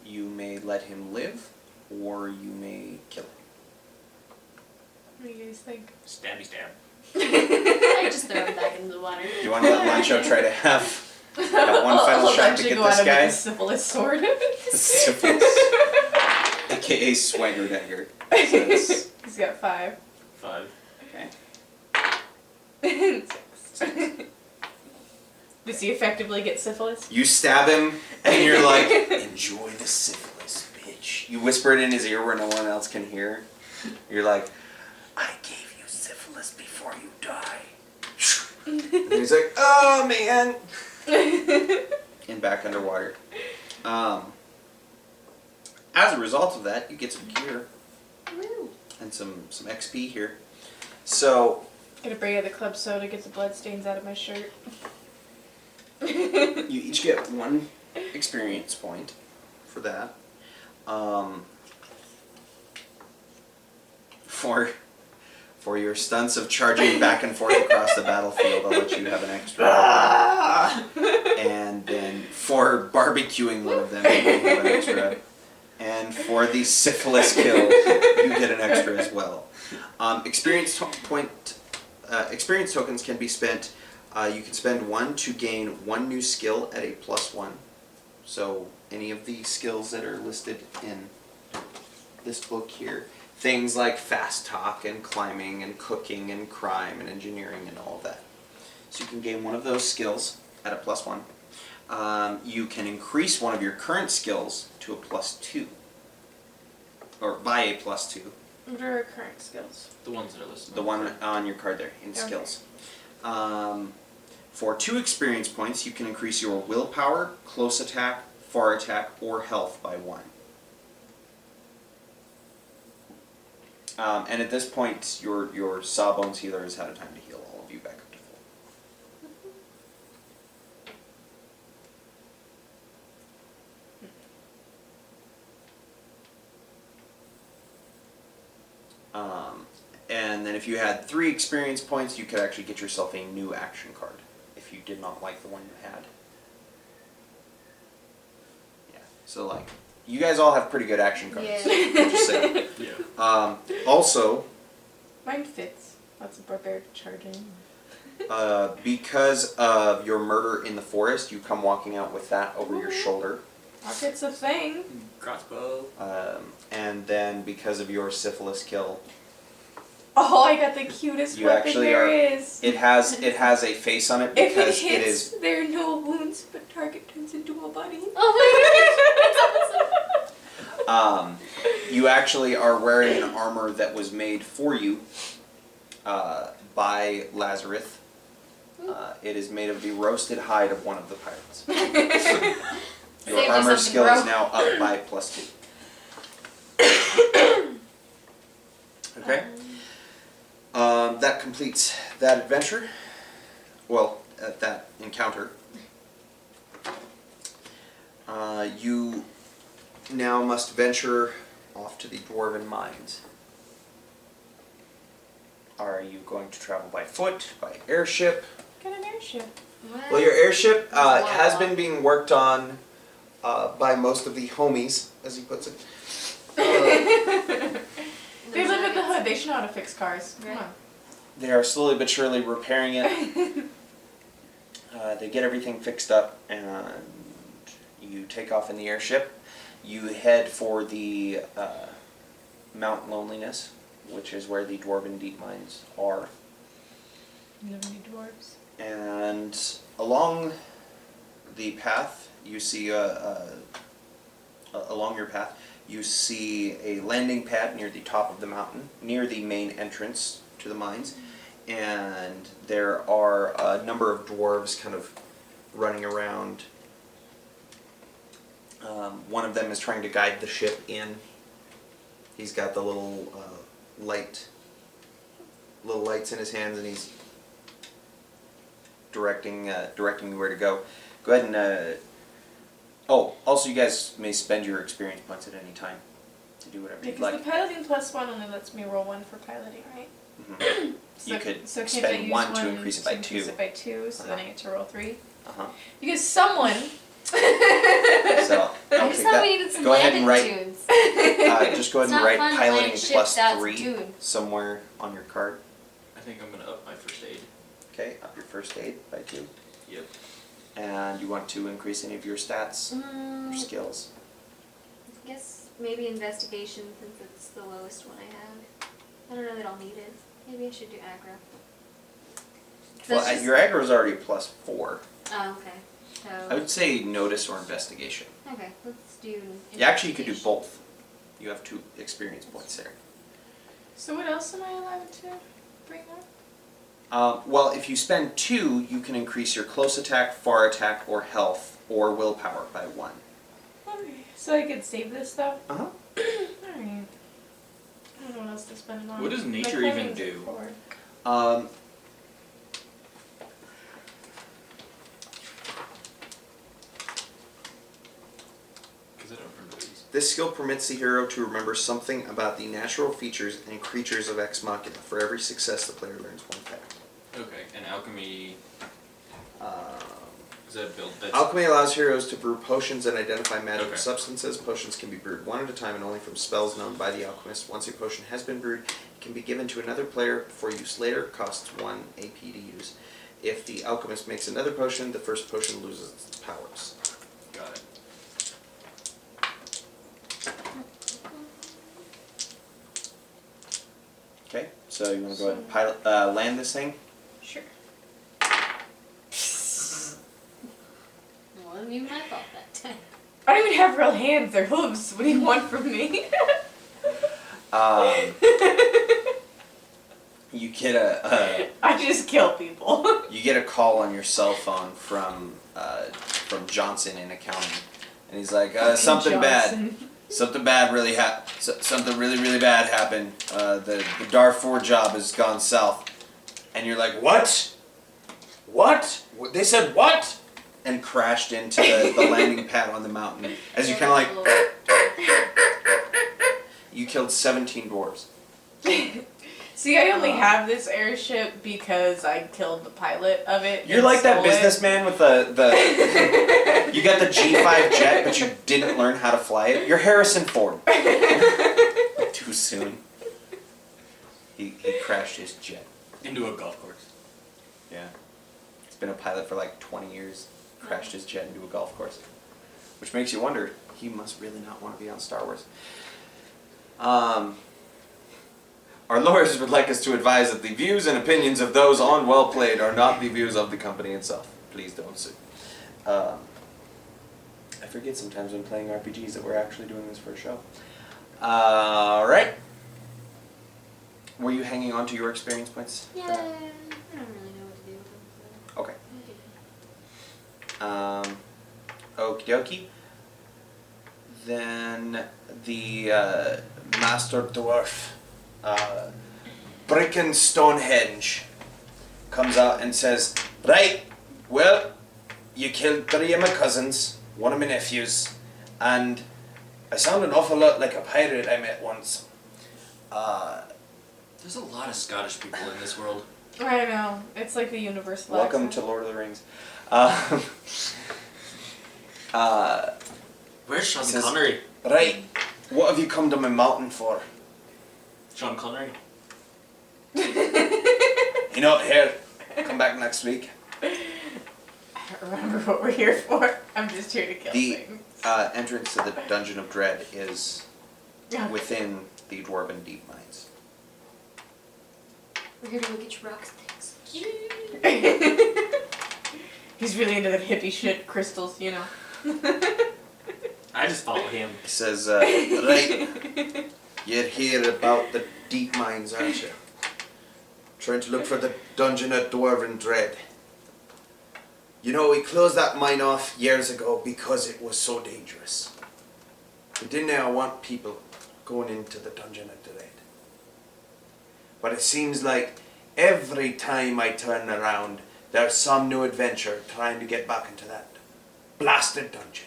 you may let him live, or you may kill him. What do you guys think? Stabby stab. I just throw him back into the water. Do you want to let Lancho try to have that one final I'll shot let to you get go this out guy? with a syphilis sword. Syphilis. AKA Swagger Dagger. So it's- He's got 5. 5. okay. 6. Does he effectively get syphilis? You stab him, and you're like, enjoy the syphilis, bitch. You whisper it in his ear where no one else can hear. You're like, I gave you syphilis before you die. And he's like, oh, man. And back underwater. As a result of that, you get some gear Woo. and some XP here. So, Gonna bring out the club soda, get the blood stains out of my shirt. you each get 1 experience point for that. For your stunts of charging back and forth across the battlefield, I'll let you have an extra. And then for barbecuing one of them, you have an extra. And for the syphilis kill, you get an extra as well. Experience tokens can be spent. You can spend 1 to gain 1 new skill at a +1. So any of the skills that are listed in this book here, things like fast talk and climbing and cooking and crime and engineering and all of that. So you can gain 1 of those skills at a +1. You can increase one of your current skills to a +2, or by a +2. What are our current skills? The ones that are listed. The one on your card there in Okay. skills. For 2 experience points, you can increase your willpower, close attack, far attack, or health by 1. And at this point, your Sawbones healer has had a time to heal all of you back up to full. And then if you had 3 experience points, you could actually get yourself a new action card if you did not like the one you had. Yeah. So like, you guys all have pretty good action cards. Yeah. I'm just saying. Yeah. Also, Mine fits. Lots of barbaric charging. because of your murder in the forest, you come walking out with that over your shoulder. Rocket's a thing. Crossbow. And then because of your syphilis kill, Oh, I got the cutest You weapon actually there are- is. it has a face on it If it because hits, it is. there are no wounds, but target turns into a body. Oh my gosh. You actually are wearing an armor that was made for you by Lazarus. It is made of the roasted hide of one of the pirates. Your Save armor yourself, skill bro. is now up by +2. Okay. That completes that adventure. Well, that encounter. You now must venture off to the Dwarven Mines. Are you going to travel by foot, by airship? Got an airship. Well, your airship Wow. has been being worked on by most of the homies, as he puts it. They live in the hood. They should know how to fix cars. Come Right. on. They are slowly but surely repairing it. They get everything fixed up, and you take off in the airship. You head for the Mount Loneliness, which is where the Dwarven Deep Mines are. You know any dwarves? And along the path, you see along your path, you see a landing pad near the top of the mountain, near the main entrance to the mines, and there are a number of dwarves kind of running around. One of them is trying to guide the ship in. He's got the little lights in his hands, and he's directing you where to go. Go ahead and Oh, also you guys may spend your experience points at any time to do whatever you'd Because like. the piloting +1 only lets me roll 1 for piloting, right? Mhm. You could can't I spend use 1 to increase it by 2. Increase it by 2, so then I get to roll 3. Uh-huh. Because someone. So, I I'll just take thought that. we needed some Go ahead and landing write. tunes. Just go ahead It's and not write fun to piloting land ships that's +3 tuned. somewhere on your card. I think I'm gonna up my first aid. Okay, up your first aid by 2. Yep. And you want to increase any of your stats or Mm, skills. I guess maybe investigation since it's the lowest one I have. I don't know that I'll need it. Maybe I should do aggro. 'Cause Well, that's just- your aggro is already a +4. Oh, okay. I So, would say notice or investigation. okay, let's do. Yeah, actually, you could do investigation. both. You have 2 experience points there. So what else am I allowed to bring up? Well, if you spend 2, you can increase your close attack, far attack, or health, or willpower by 1. Okay. So I could save this though? Uh-huh. Alright. I don't know what else to spend it on. What does My nature even planning's do? at 4. Because I don't remember these. This skill permits the hero to remember something about the natural features and creatures of Ex Machina. For every success, the player learns 1 fact. Okay, and alchemy Um, is that a build? That's Alchemy allows heroes to brew potions and identify magical Okay. substances. Potions can be brewed 1 at a time and only from spells known by the alchemist. Once a potion has been brewed, it can be given to another player for use later. It costs 1 AP to use. If the alchemist makes another potion, the first potion loses its powers. got it. Okay, so you want to go ahead and pilot, land this thing? Sure. It wasn't even my fault that time. I don't even have real hands or hooves. What do you want from me? You get a I just kill people. you get a call on your cell phone from Johnson in accounting, and he's like, something bad. Johnson. Something bad really something really bad happened. The Darfur job has gone south. And you're like, what? What? They said what? And crashed into the landing pad on the mountain. As you kind of like, you killed 17 dwarves. See, I only have this airship because I killed the pilot of it. You're and like that stole it. businessman with the you got the G5 jet, but you didn't learn how to fly it. You're Harrison Ford. Too soon. He crashed his jet. Into a golf course. Yeah. He's been a pilot for like 20 years. Crashed his jet into a golf course. Which makes you wonder, he must really not want to be on Star Wars. Our lawyers would like us to advise that the views and opinions of those on Well Played are not the views of the company itself. Please don't sue. I forget sometimes when playing RPGs that we're actually doing this for a show. Alright. Were you hanging on to your experience points? Yeah, I don't really know what to do with them. So. Okay. Okie dokie. Then the Master Dwarf, Bricken Stonehenge, comes out and says, right, well, you killed 3 of my cousins, 1 of my nephews, and I sound an awful lot like a pirate I met once. There's a lot of Scottish people in this world. I know. It's like the universal Welcome accent. to Lord of the Rings. Where's Sean Says- Connery? Right, what have you come to my mountain for? Sean Connery. You know, here, come back next week. I don't remember what we're here for. I'm just here to kill The things. entrance to the Dungeon of Dread is Yeah. within the Dwarven Deep Mines. We're here to go get your rocks things. He's really into the hippie shit, crystals, you know. I just follow him. He says, right, you're here about the Deep Mines, aren't you? Trying to look for the Dungeon of Dwarven Dread. You know, we closed that mine off years ago because it was so dangerous. We didn't want people going into the Dungeon of Dread. But it seems like every time I turn around, there's some new adventure trying to get back into that blasted dungeon.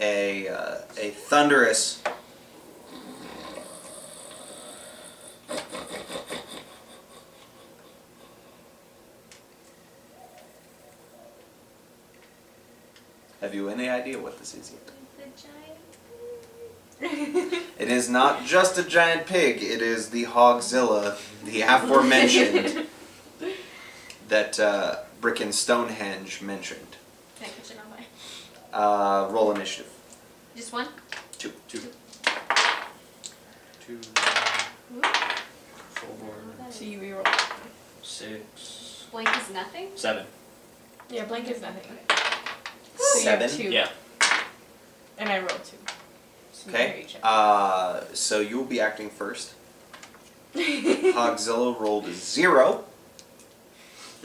a thunderous Have you any idea what this is yet? The giant. It is not just a giant pig, it is the Hogzilla, the aforementioned, that Brick and Stonehenge mentioned. Can I catch it on my? Roll initiative. Just one? Two. 2, 4, So you reroll. 6, Blank is nothing? 7. Yeah, blank is nothing. So you have 7? 2. Yeah. And I rolled 2. So Okay. each. So you will be acting first. Hogzilla rolled a 0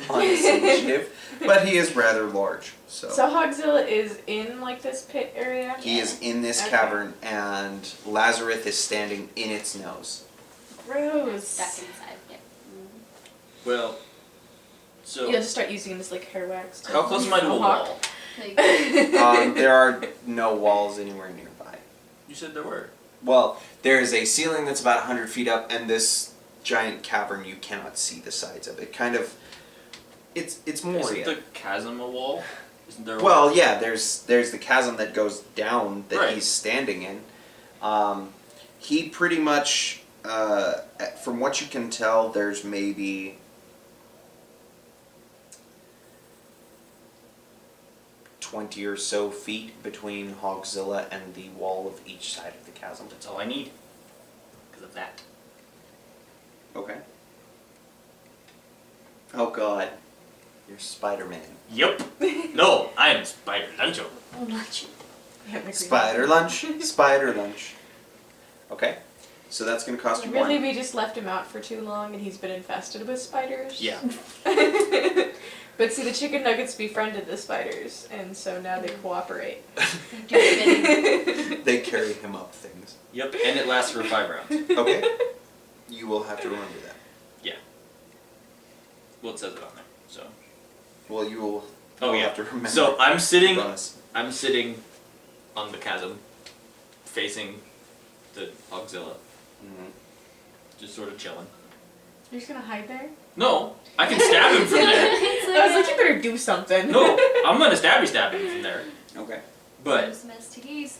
on his initiative, but he is rather large. So Hogzilla is in like this pit area. he is in this Okay. cavern, and Lazarus is standing in its nose. Gross. Stuck inside. Yep. Well, so You'll just start using this like hair wax. To how close am I to a mohawk. wall? Like, There are no walls anywhere nearby. You said there were. Well, there is a ceiling that's about 100 feet up, and this giant cavern, you cannot see the sides of it. Kind of, it's more. Isn't the chasm a wall? Isn't there a Well, yeah, there's the chasm that goes down that Right. he's standing in. He pretty much, from what you can tell, there's maybe 20 or so feet between Hogzilla and the wall of each side of the chasm. That's all I need. Because of that. Okay. Oh God, you're Spider-Man. Yep. No, I am Spider Luncho. oh, not you. Yeah, agree. Spider lunch. Spider lunch. Okay, so that's gonna cost you Really, 1. we just left him out for too long, and he's been infested with spiders. Yeah. But see, the chicken nuggets befriended the spiders, and so now they cooperate. Do your bidding. They carry him up things. Yep. And it lasts for 5 rounds. Okay. You will have to remember that. Yeah. Well, it says it on there. So. Well, you will. Oh will yeah. have to remember. So I'm sitting. Bonus. I'm sitting on the chasm, facing the Hogzilla, Mhm. just sort of chilling. You're just gonna hide there? No, I can stab him from there. It's I was like, you better do something. No, I'm gonna stab him from there. Okay. But Some STDs.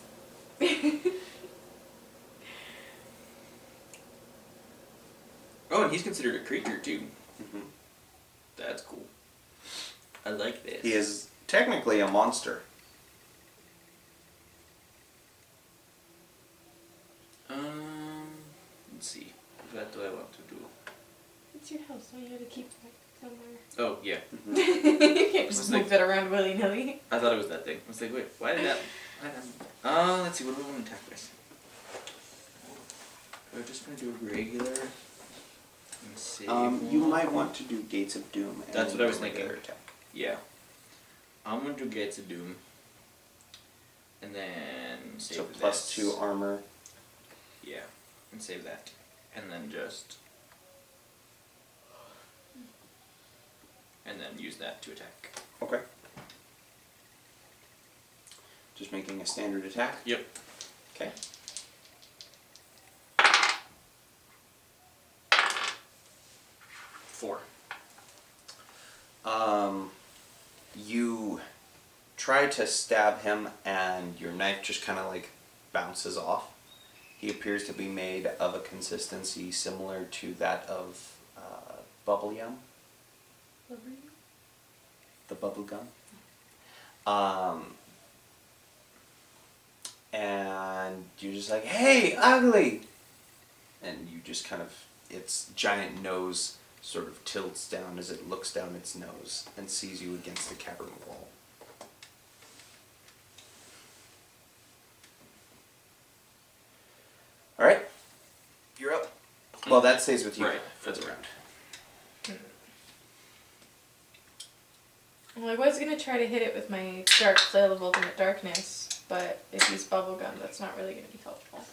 oh, and he's considered a creature too. Mhm. That's cool. I like this. He is technically a monster. Let's see. What do I want to do? It's your house, so you gotta keep it somewhere. Oh yeah. You can't just It's move it around willy nilly. I thought it was that thing. I was like, wait, why did that? Let's see. What do I want to attack with? We're just gonna do a regular. Let's see. You might want to do Gates of Doom. And That's then what I was do a regular thinking. attack. Yeah. I'm gonna do Gates of Doom. And then save So this. +2 armor. Yeah. And save that. And then just. And then use that to attack. Okay. Just making a standard attack. Yep. Okay. Four. You try to stab him, and your knife just kind of like bounces off. He appears to be made of a consistency similar to that of bubble yum. The bubble gum. And you're just like, hey, ugly! And you just kind of, its giant nose sort of tilts down as it looks down its nose and sees you against the cavern wall. Alright, you're up. Well, that stays with you Right, for the that's round. Well, I was gonna try to hit it with my dark flail of ultimate darkness, but if he's bubblegum, that's not really gonna be helpful.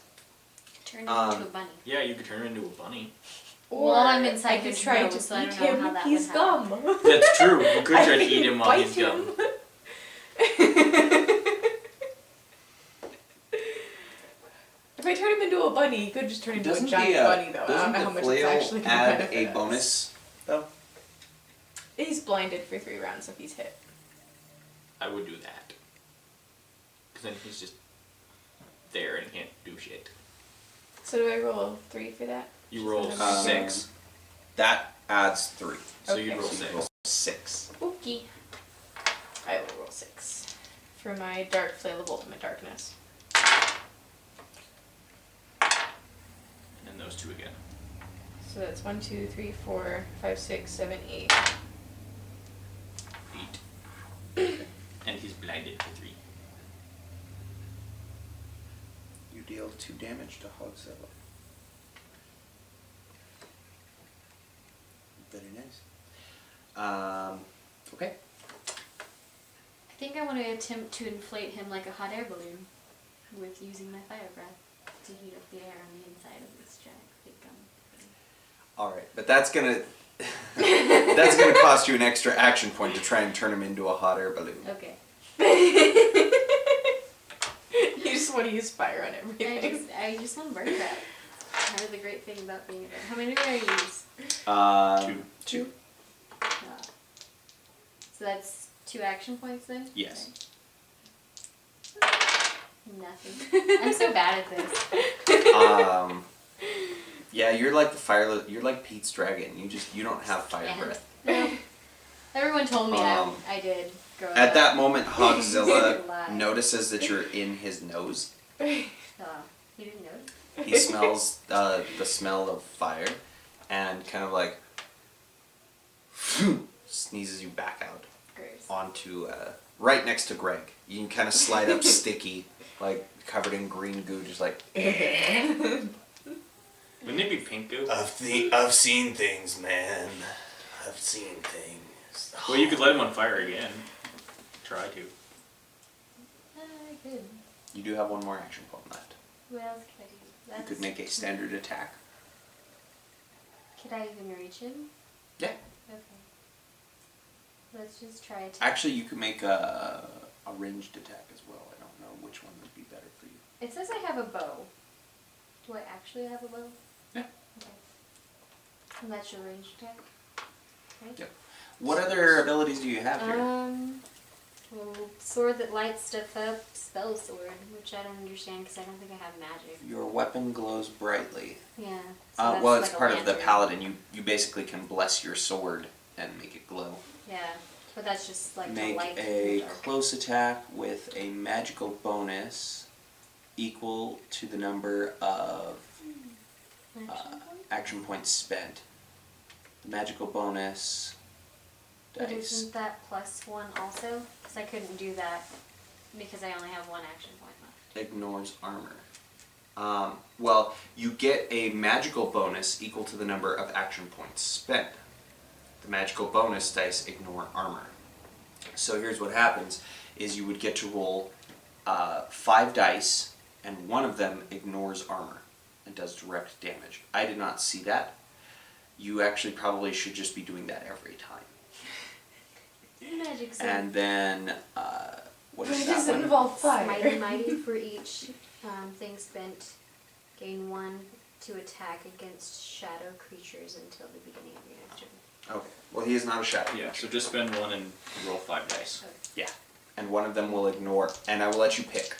Turn him into a bunny. Yeah, you could turn him into a bunny. Or Well, I'm inside I could his try nose, to so I eat don't know him. how that He's would happen. gum. That's true. You could I try to could eat him while he's bite gum. him. bunny. He could just turn into a Doesn't giant the, bunny, though. I don't doesn't know the how much it's flail actually going to add benefit a us. bonus, though? He's blinded for 3 rounds if he's hit. I would do that. Because then he's just there and he can't do shit. So do I roll 3 for that? You roll Um, 6. That adds 3. So you okay. roll So 6. you roll 6. Okay. I will roll 6 for my dark flail of ultimate darkness. And then those 2 again. So that's 1, 2, 3, 4, 5, 6, 7, 8. 8. And he's blinded for 3. You deal 2 damage to Hogzilla. Very nice. Okay. I think I want to attempt to inflate him like a hot air balloon with using my fire breath to heat up the air on the inside of this giant big gun. Alright, but that's gonna that's gonna cost you an extra action point to try and turn him into a hot air balloon. Okay. You just want to use fire on everything. I just want to burn that. That is the great thing about being a gun. How many do I use? 2. So that's 2 action points then? Yes. Okay. Nothing. I'm so bad at this. Yeah, you're like you're like Pete's dragon. You don't have fire Yeah. breath. No. Everyone told me Um, I did grow At up. that moment, Hogzilla Lie. notices that you're in his nose. Oh, you didn't know? He smells the smell of fire, and kind of like sneezes you back out Gross. onto right next to Greg. You can kind of slide up sticky, like covered in green goo, just like. Wouldn't it be pink goo? I've seen things, man. I've seen things. Well, you could light him on fire again. Try to. Good. You do have 1 more action point left. What else could I do? You could make a standard attack. Could I even reach him? Yeah. Okay. Let's just try it. Actually, you could make a ranged attack as well. I don't know which one would be better for you. It says I have a bow. Do I actually have a bow? Yeah. Okay. And that's your ranged attack? Right? Yep. What other abilities do you have here? Well, sword that lights stuff up, spell sword, which I don't understand because I don't think I have magic. Your weapon glows brightly. Yeah. So that's Well, it's like a part of the lantern. paladin. You basically can bless your sword and make it glow. Yeah, but that's just like Make a light in a the dark. close attack with a magical bonus equal to the number of Action point? action points spent. The magical bonus But dice. isn't that +1 also? Because I couldn't do that because I only have 1 action point left. Ignores armor. Well, you get a magical bonus equal to the number of action points spent. The magical bonus dice ignore armor. So here's what happens, is you would get to roll 5 dice, and 1 of them ignores armor and does direct damage. I did not see that. You actually probably should just be doing that every time. Magic sword. And then, what But is it that doesn't one? involve fire. Mighty Mighty for each thing spent. Gain 1 to attack against shadow creatures until the beginning of your next turn. Okay. Well, he is not a shadow. Yeah, so just spend 1 and roll 5 dice. Yeah. And 1 of them will ignore, and I will let you pick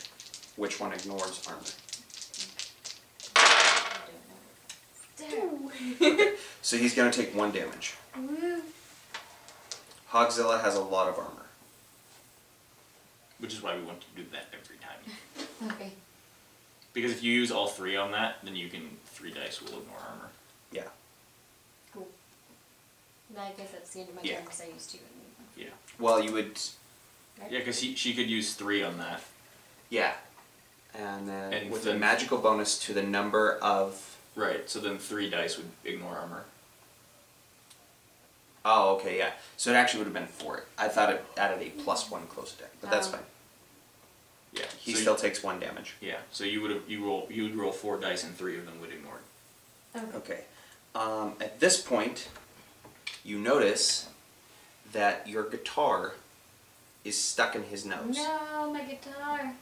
which one ignores armor. I don't know. Okay. So he's going to take 1 damage. Woo. Hogzilla has a lot of armor. Which is why we want to do that every time. Okay. Because if you use all 3 on that, then you can 3 dice will ignore armor. Yeah. Cool. I guess that's the end of my Yeah. turn because I used 2. Yeah. Well, you would, Yeah, because she could use 3 on that. yeah. And then And with then- a magical bonus to the number of, Right, so then 3 dice would ignore armor. oh, okay, yeah. So it actually would have been 4. I thought it added a +1 close attack, but that's Oh. fine. Yeah. He so still takes 1 damage. Yeah, so you would roll 4 dice and 3 of them would ignore it. Okay. Okay. At this point, you notice that your guitar is stuck in his nose. No, my guitar.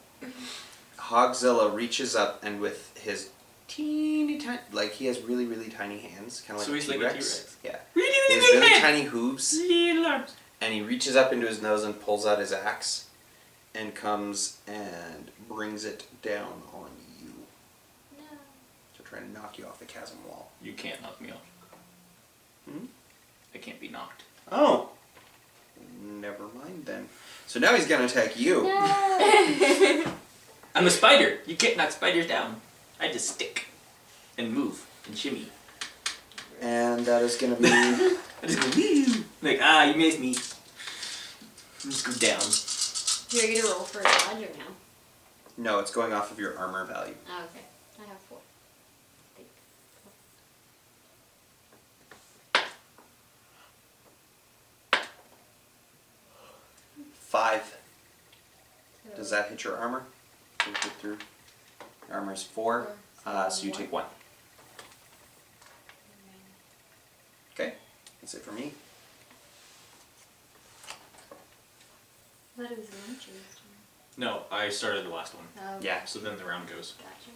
Hogzilla reaches up and with his teeny tiny, like he has really, really tiny hands, kind of So like he's a like a T-Rex. Yeah. Really, He has really big really head. tiny hooves, Little arms. and he reaches up into his nose and pulls out his axe, and comes and brings it down on you No. to try to knock you off the chasm wall. You can't knock me off. Hmm? I can't be knocked. Oh. Never mind then. So now he's gonna attack you. No. I'm a spider. You can't knock spiders down. I just stick and move and shimmy. And that is gonna be I just go woo. Like you missed me. Just go down. You're gonna roll for a dodge or no? no, it's going off of your armor value. Oh, okay. I have 4. I think. 5. So Does that hit your armor? Does it hit through? Your armor is 4. So you take 1. Okay, that's it for me. I thought it was Lunch's No, I started the last one. turn. Oh, Yeah. So then the round goes. Gotcha.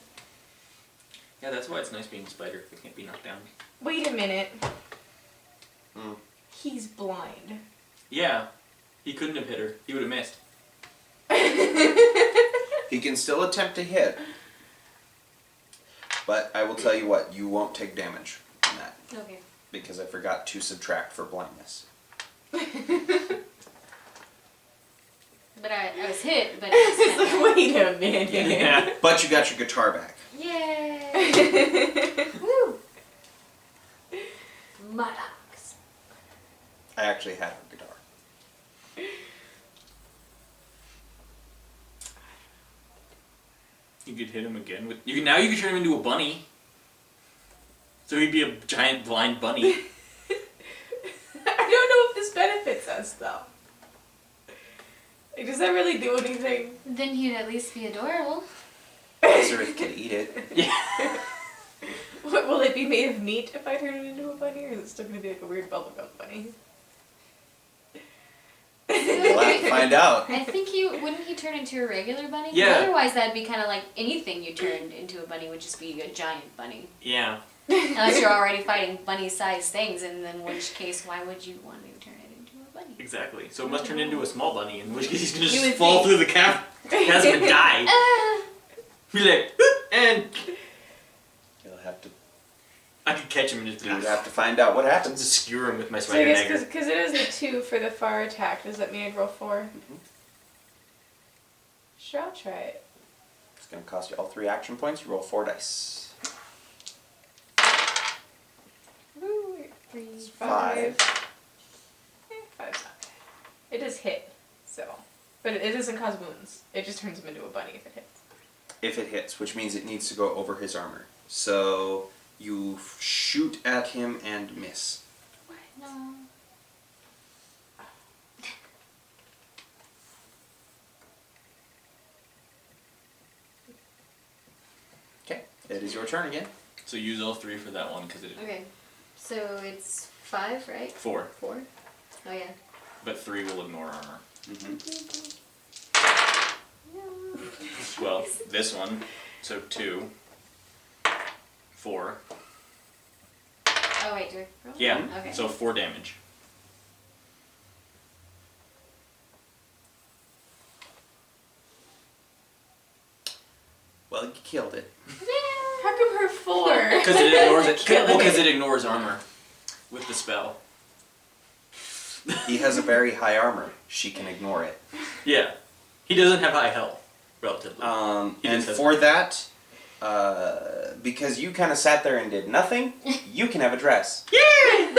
Yeah, that's why it's nice being a spider. It can't be knocked down. Wait a minute. Mm. He's blind. Yeah. He couldn't have hit her. He would have missed. He can still attempt to hit. But I will tell you what, you won't take damage from that. Okay. Because I forgot to subtract for blindness. But I was hit, but It's it was like, wait a minute. Yeah. But you got your guitar back. Yay! Woo! Muddocks. I actually had a guitar. You could hit him again with. Now you could turn him into a bunny. So he'd be a giant blind bunny. I don't know if this benefits us though. Like, does that really do anything? Then he'd at least be adorable. Lazarus could eat it. Yeah. What, will it be made of meat if I turn it into a bunny, or is it still gonna be like a weird bubblegum bunny? We'll have to find out. I think wouldn't he turn into a regular bunny? Yeah. Otherwise, that'd be kind of like anything you turned into a bunny would just be a giant bunny. Yeah. Unless you're already fighting bunny-sized things, and in which case, why would you want to turn it into a bunny? Exactly. So it must turn into a small bunny, in which case he's gonna You just would fall think. through the cavern. He has to die. Ah! Be like, "Whoop," and You'll have to. I could catch him and just You'll have to find out what happens. just skewer him with my So I spider guess dagger. because it is the 2 for the far attack, does that mean I'd roll 4? Sure, I'll try it. It's going to cost you all 3 action points. You roll 4 dice. Ooh, 3, 5. 5's not bad. It does hit, so. But it doesn't cause wounds. It just turns him into a bunny if it hits. If it hits, which means it needs to go over his armor. So you shoot at him and miss. No. Okay, it is your turn again. So use all 3 for that one because it. Okay. So it's 5, right? 4, 4? Oh, yeah. but 3 will ignore armor. Mm-hmm. No. Well, this one, so 2, 4. Oh, wait, do I roll? Yeah. Okay. So 4 damage. Well, you killed it. How come her 4? Because it ignores it. Kill Well, it. because it ignores armor with the spell. He has a very high armor. She can ignore it. Yeah. He doesn't have high health, relatively. He And just has- for that, because you kind of sat there and did nothing, you can have a dress. It'll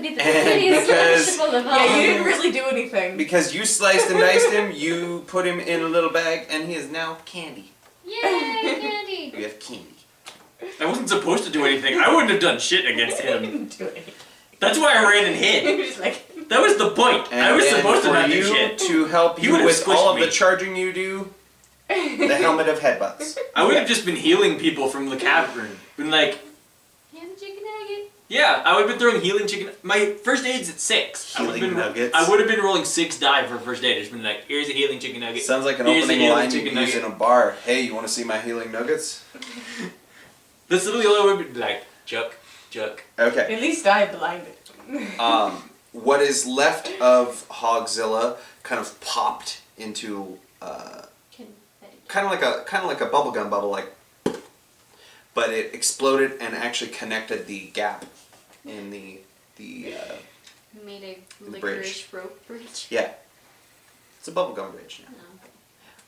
be the And prettiest because- vegetable of all. Yeah, you didn't really do anything. Because you sliced and diced him, you put him in a little bag, and he is now candy. Yay, candy! You have candy. I wasn't supposed to do anything. I wouldn't have done shit against You him. didn't do anything. That's why I ran and hid. You're just like, That was the point. And I was then supposed to for not do you shit. to help He you would've with all squished of the me. charging you do, the helmet of headbutts. I would have just been healing people from the cavern. Been like, Here's a chicken nugget. Yeah, I would have been throwing healing chicken. My first aid's at 6. Healing nuggets. I would have been rolling 6 die for first aid. Just been like, here's a healing chicken nugget. Sounds like an Here's a opening healing line you chicken use in nugget. a bar. Hey, you want to see my healing nuggets? That's literally all I would be like, Chuck. Okay. At least I blinded. What is left of Hogzilla kind of popped into kind of like a bubblegum bubble, like, but it exploded and actually connected the gap in the Made a the licorice rope bridge. yeah. It's a bubblegum bridge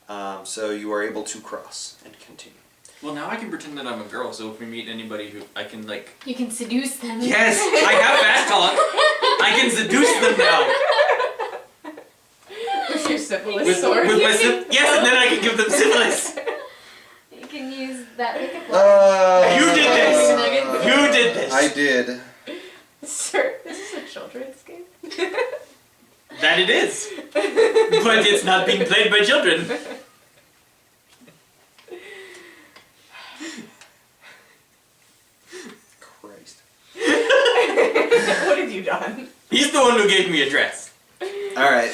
Oh. now. So you are able to cross and continue. Well, now I can pretend that I'm a girl, so if we meet anybody who I can like... You can seduce them. Yes! I have fast talk! I can seduce them now! With your syphilis sword. With my yes, and then I can give them syphilis! You can use that pickup line. You did this! You did this! I did. Sir, this is a children's game. That it is! But it's not being played by children. Christ. What have you done? He's the one who gave me a dress. Alright.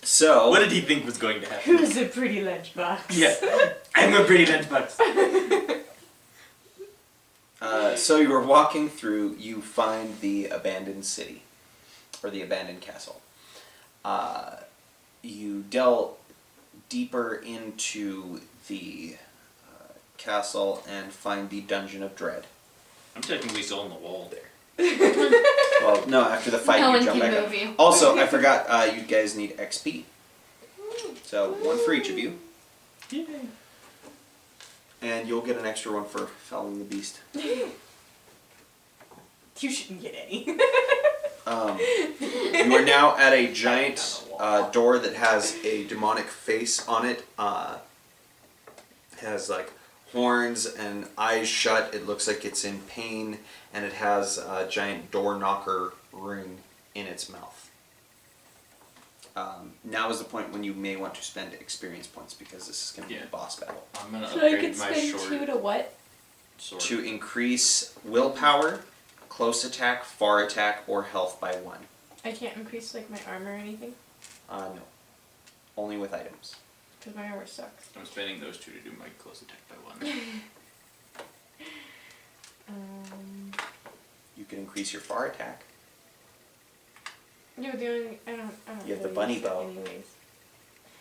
So... What did he think was going to happen? Who's a pretty lunchbox? Yeah. I'm a pretty lunchbox. So you are walking through, you find the abandoned city, or the abandoned castle. You delve deeper into the castle and find the Dungeon of Dread. I'm technically still on the wall there. Well, no, after the fight No you one jump can back move up. you. Also, I forgot, you guys need XP. So, one for each of you. Yay. And you'll get an extra one for felling the beast. You shouldn't get any. You are now at a giant door that has a demonic face on it. It has like horns and eyes shut. It looks like it's in pain, and it has a giant door knocker ring in its mouth. Now is the point when you may want to spend experience points because this is going to be Yeah. a boss battle. I'm gonna So I upgrade could my spend short 2 to what? sword. To increase willpower, close attack, far attack, or health by 1. I can't increase like my armor or anything? No. Only with items. Because my armor sucks. I'm spending those 2 to do my close attack by 1. You can increase your far attack. Yeah, but the only I don't You have the really bunny use it bow. anyways.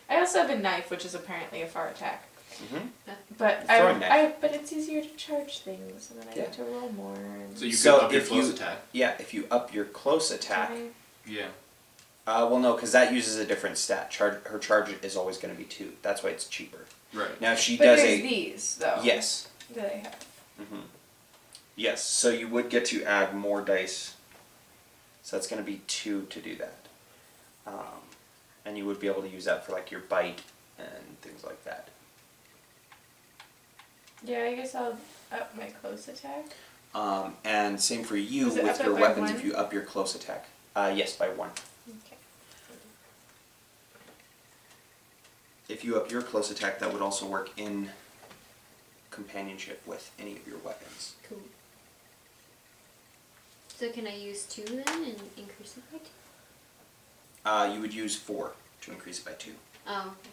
I also have a knife, which is apparently a far attack. Mm-hmm. But Throwing knife. but it's easier to charge things, and then I get to roll more. And So you So can up your if close you- attack. Yeah, if you up your close attack. Can Yeah. Well, no, because that uses a different stat. Her charge is always going to be 2. That's why it's cheaper. Right. Now, if she but does there's a... these though. Yes. That I have. Mm-hmm. Yes, so you would get to add more dice. So that's going to be 2 to do that. And you would be able to use that for like your bite and things like that. Yeah, I guess I'll up my close attack. And same for you Is it with up your by weapons 1? if you up your close attack. Yes, by 1. Okay. If you up your close attack, that would also work in companionship with any of your weapons. Cool. So can I use 2 then and increase it by 2? You would use 4 to increase it by 2. Oh, okay.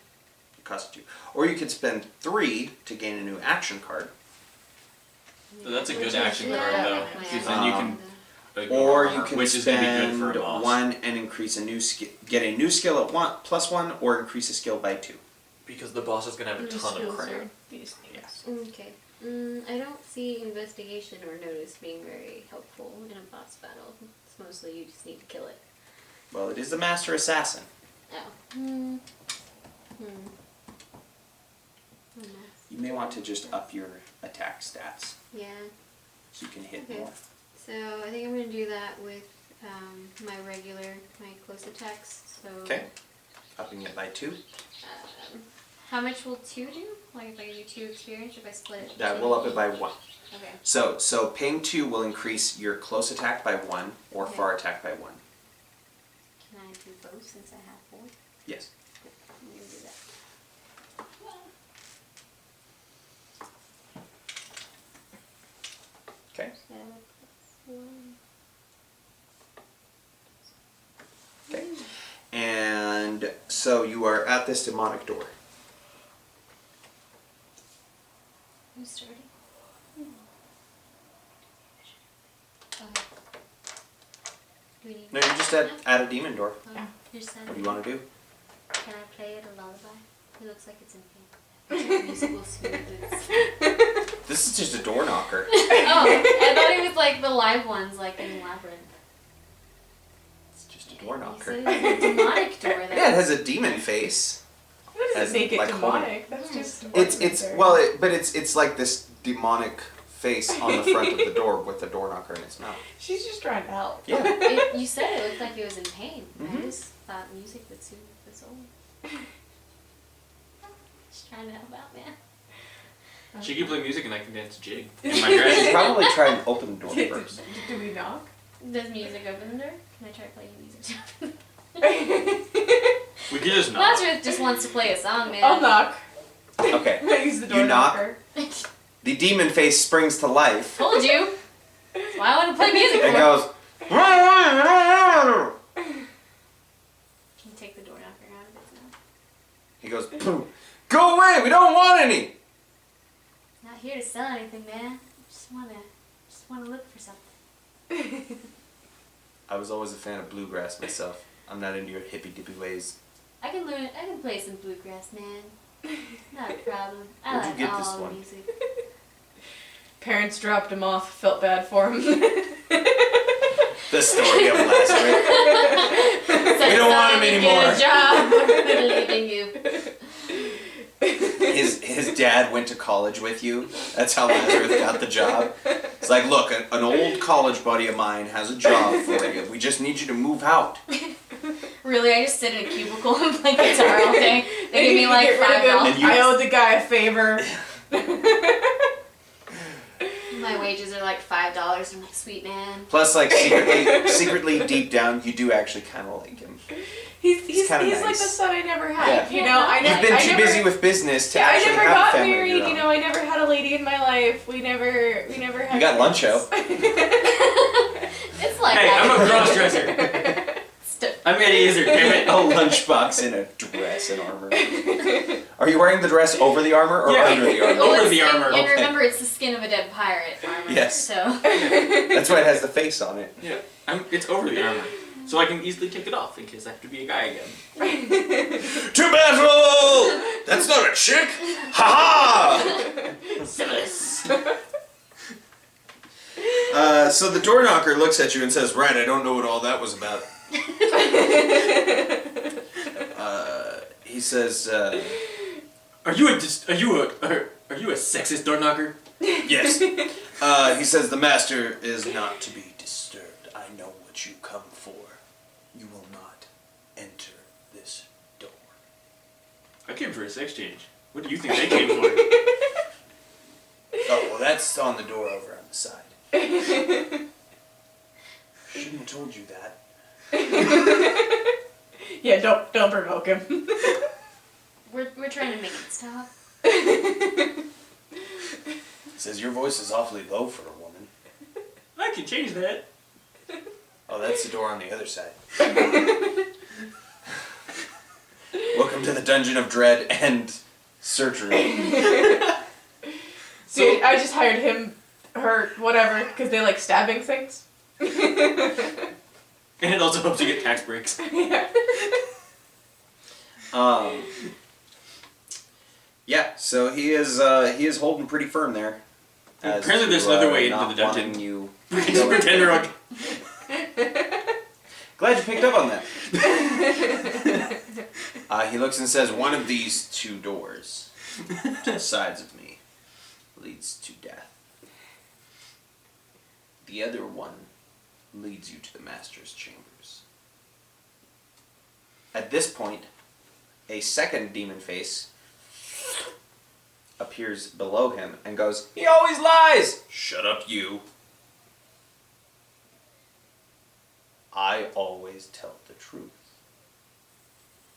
It costs 2. Or you could spend 3 to gain a new action card. So that's a Which good is- action yeah, card though, yeah. because then you can. Or you can which is gonna be good spend for a boss. 1 and increase a new skill, get a new skill at +1, or increase a skill by 2. Because the boss is gonna have a And the ton of skills crap. are these things. Okay. I don't see investigation or notice being very helpful in a boss battle. It's mostly you just need to kill it. Well, it is the Master Assassin. Oh. You may want to just up your attack stats Yeah. so you can hit Okay. more. So I think I'm gonna do that with my close attacks. So. Okay. Upping it by 2. How much will 2 do? Like if I do 2 experience, if I split it? That will up it by 1. Okay. So paying 2 will increase your close attack by 1 or Okay. far attack by 1. Can I do both since I have 4? Yes. I'm gonna do that. Okay. Okay. And so you are at this demonic door. Who's starting? Okay. Do we need No, you're just at a demon door. Oh, here's What do you want to do? Can I play it a lullaby? It looks like it's in pink. Musical smoothness. This is just a door knocker. Oh, I thought it was like the live ones, like in Labyrinth. It's just a door You knocker. said it was a demonic door. Yeah, it has a demon face. What does As, it make it like, demonic? That's just. It's unnecessary. well, it's like this demonic face on the front of the door with a door knocker in its mouth. She's just trying to help. Yeah. You said it looked like it was in pain. Mhm. I just thought music would soothe the soul. Just trying to help out, man. She can play music and I can dance a jig in my You dress. should probably try and open the door first. Do we knock? Does music open the door? Can I try playing music to open We could just knock. Lazarus just wants to play a song, man. I'll knock. Okay. I use the door You knock. knocker. The demon face springs to life Told you. That's why I want to play music and for. goes. Can you take the door knocker out of it now? He goes. "Pooh. Go away! We don't want any. Not here to sell anything, man. Just wanna look for something. I was always a fan of bluegrass myself. I'm not into your hippy dippy ways. I can play some bluegrass, man. Not a problem. I Where'd you like get all this one? music. Parents dropped him off. Felt bad for him. The story of Lazarus. We don't want him anymore. Get a job. We're leaving you. His dad went to college with you. That's how Lazarus got the job. It's like, look, an old college buddy of mine has a job for you. We just need you to move out. Really, I just sit in a cubicle and play guitar all day. They give me like Get rid of him. $5. And you- I owed the guy a favor. My wages are like $5. I'm like, sweet man. Plus, like, secretly deep down, you do actually kind of like him. He's kinda like the nice. son I never had. Yeah. You know, I You've never. been I too never, busy with business to Yeah, I actually never have a got family of married. your own. You know, I never had a lady in my life. We never had. You got Luncho. It's like Hey, that. I'm a cross-dresser. I'm gonna use her, damn it. A lunchbox in a dress and armor. Are you wearing the dress over the armor or Yeah. under the armor? Oh, Over it's- the armor. And Okay. remember, it's the skin of a dead pirate armor. Yes. So. That's why it has the face on it. Yeah, it's over the armor. So I can easily take it off in case I have to be a guy again. To battle! That's not a chick! Ha ha! So the door knocker looks at you and says, "Right, I don't know what all that was about." He says, Are you a sexist door knocker? "Yes." He says, "The master is not to be disturbed. I know what you come for. You will not enter this door." I came for a sex change. What do you think they came for? Oh, well, that's on the door over on the side. Shouldn't have told you that. Yeah, don't provoke him. We're trying to make it stop. Says your voice is awfully low for a woman. I can change that. Oh, that's the door on the other side. Welcome to the Dungeon of Dread and Surgery. See, I just hired him, her, whatever, because they like stabbing things. And it also helps you get tax breaks. Yeah. Yeah, so he is holding pretty firm there. as Apparently there's to, another way into not the dungeon. wanting You We can just pretend we're okay. Glad you picked up on that. He looks and says, "One of these two doors to the sides of me leads to death. The other one leads you to the master's chambers." At this point, a second demon face appears below him and goes, "He always lies!" "Shut up, you. I always tell the truth."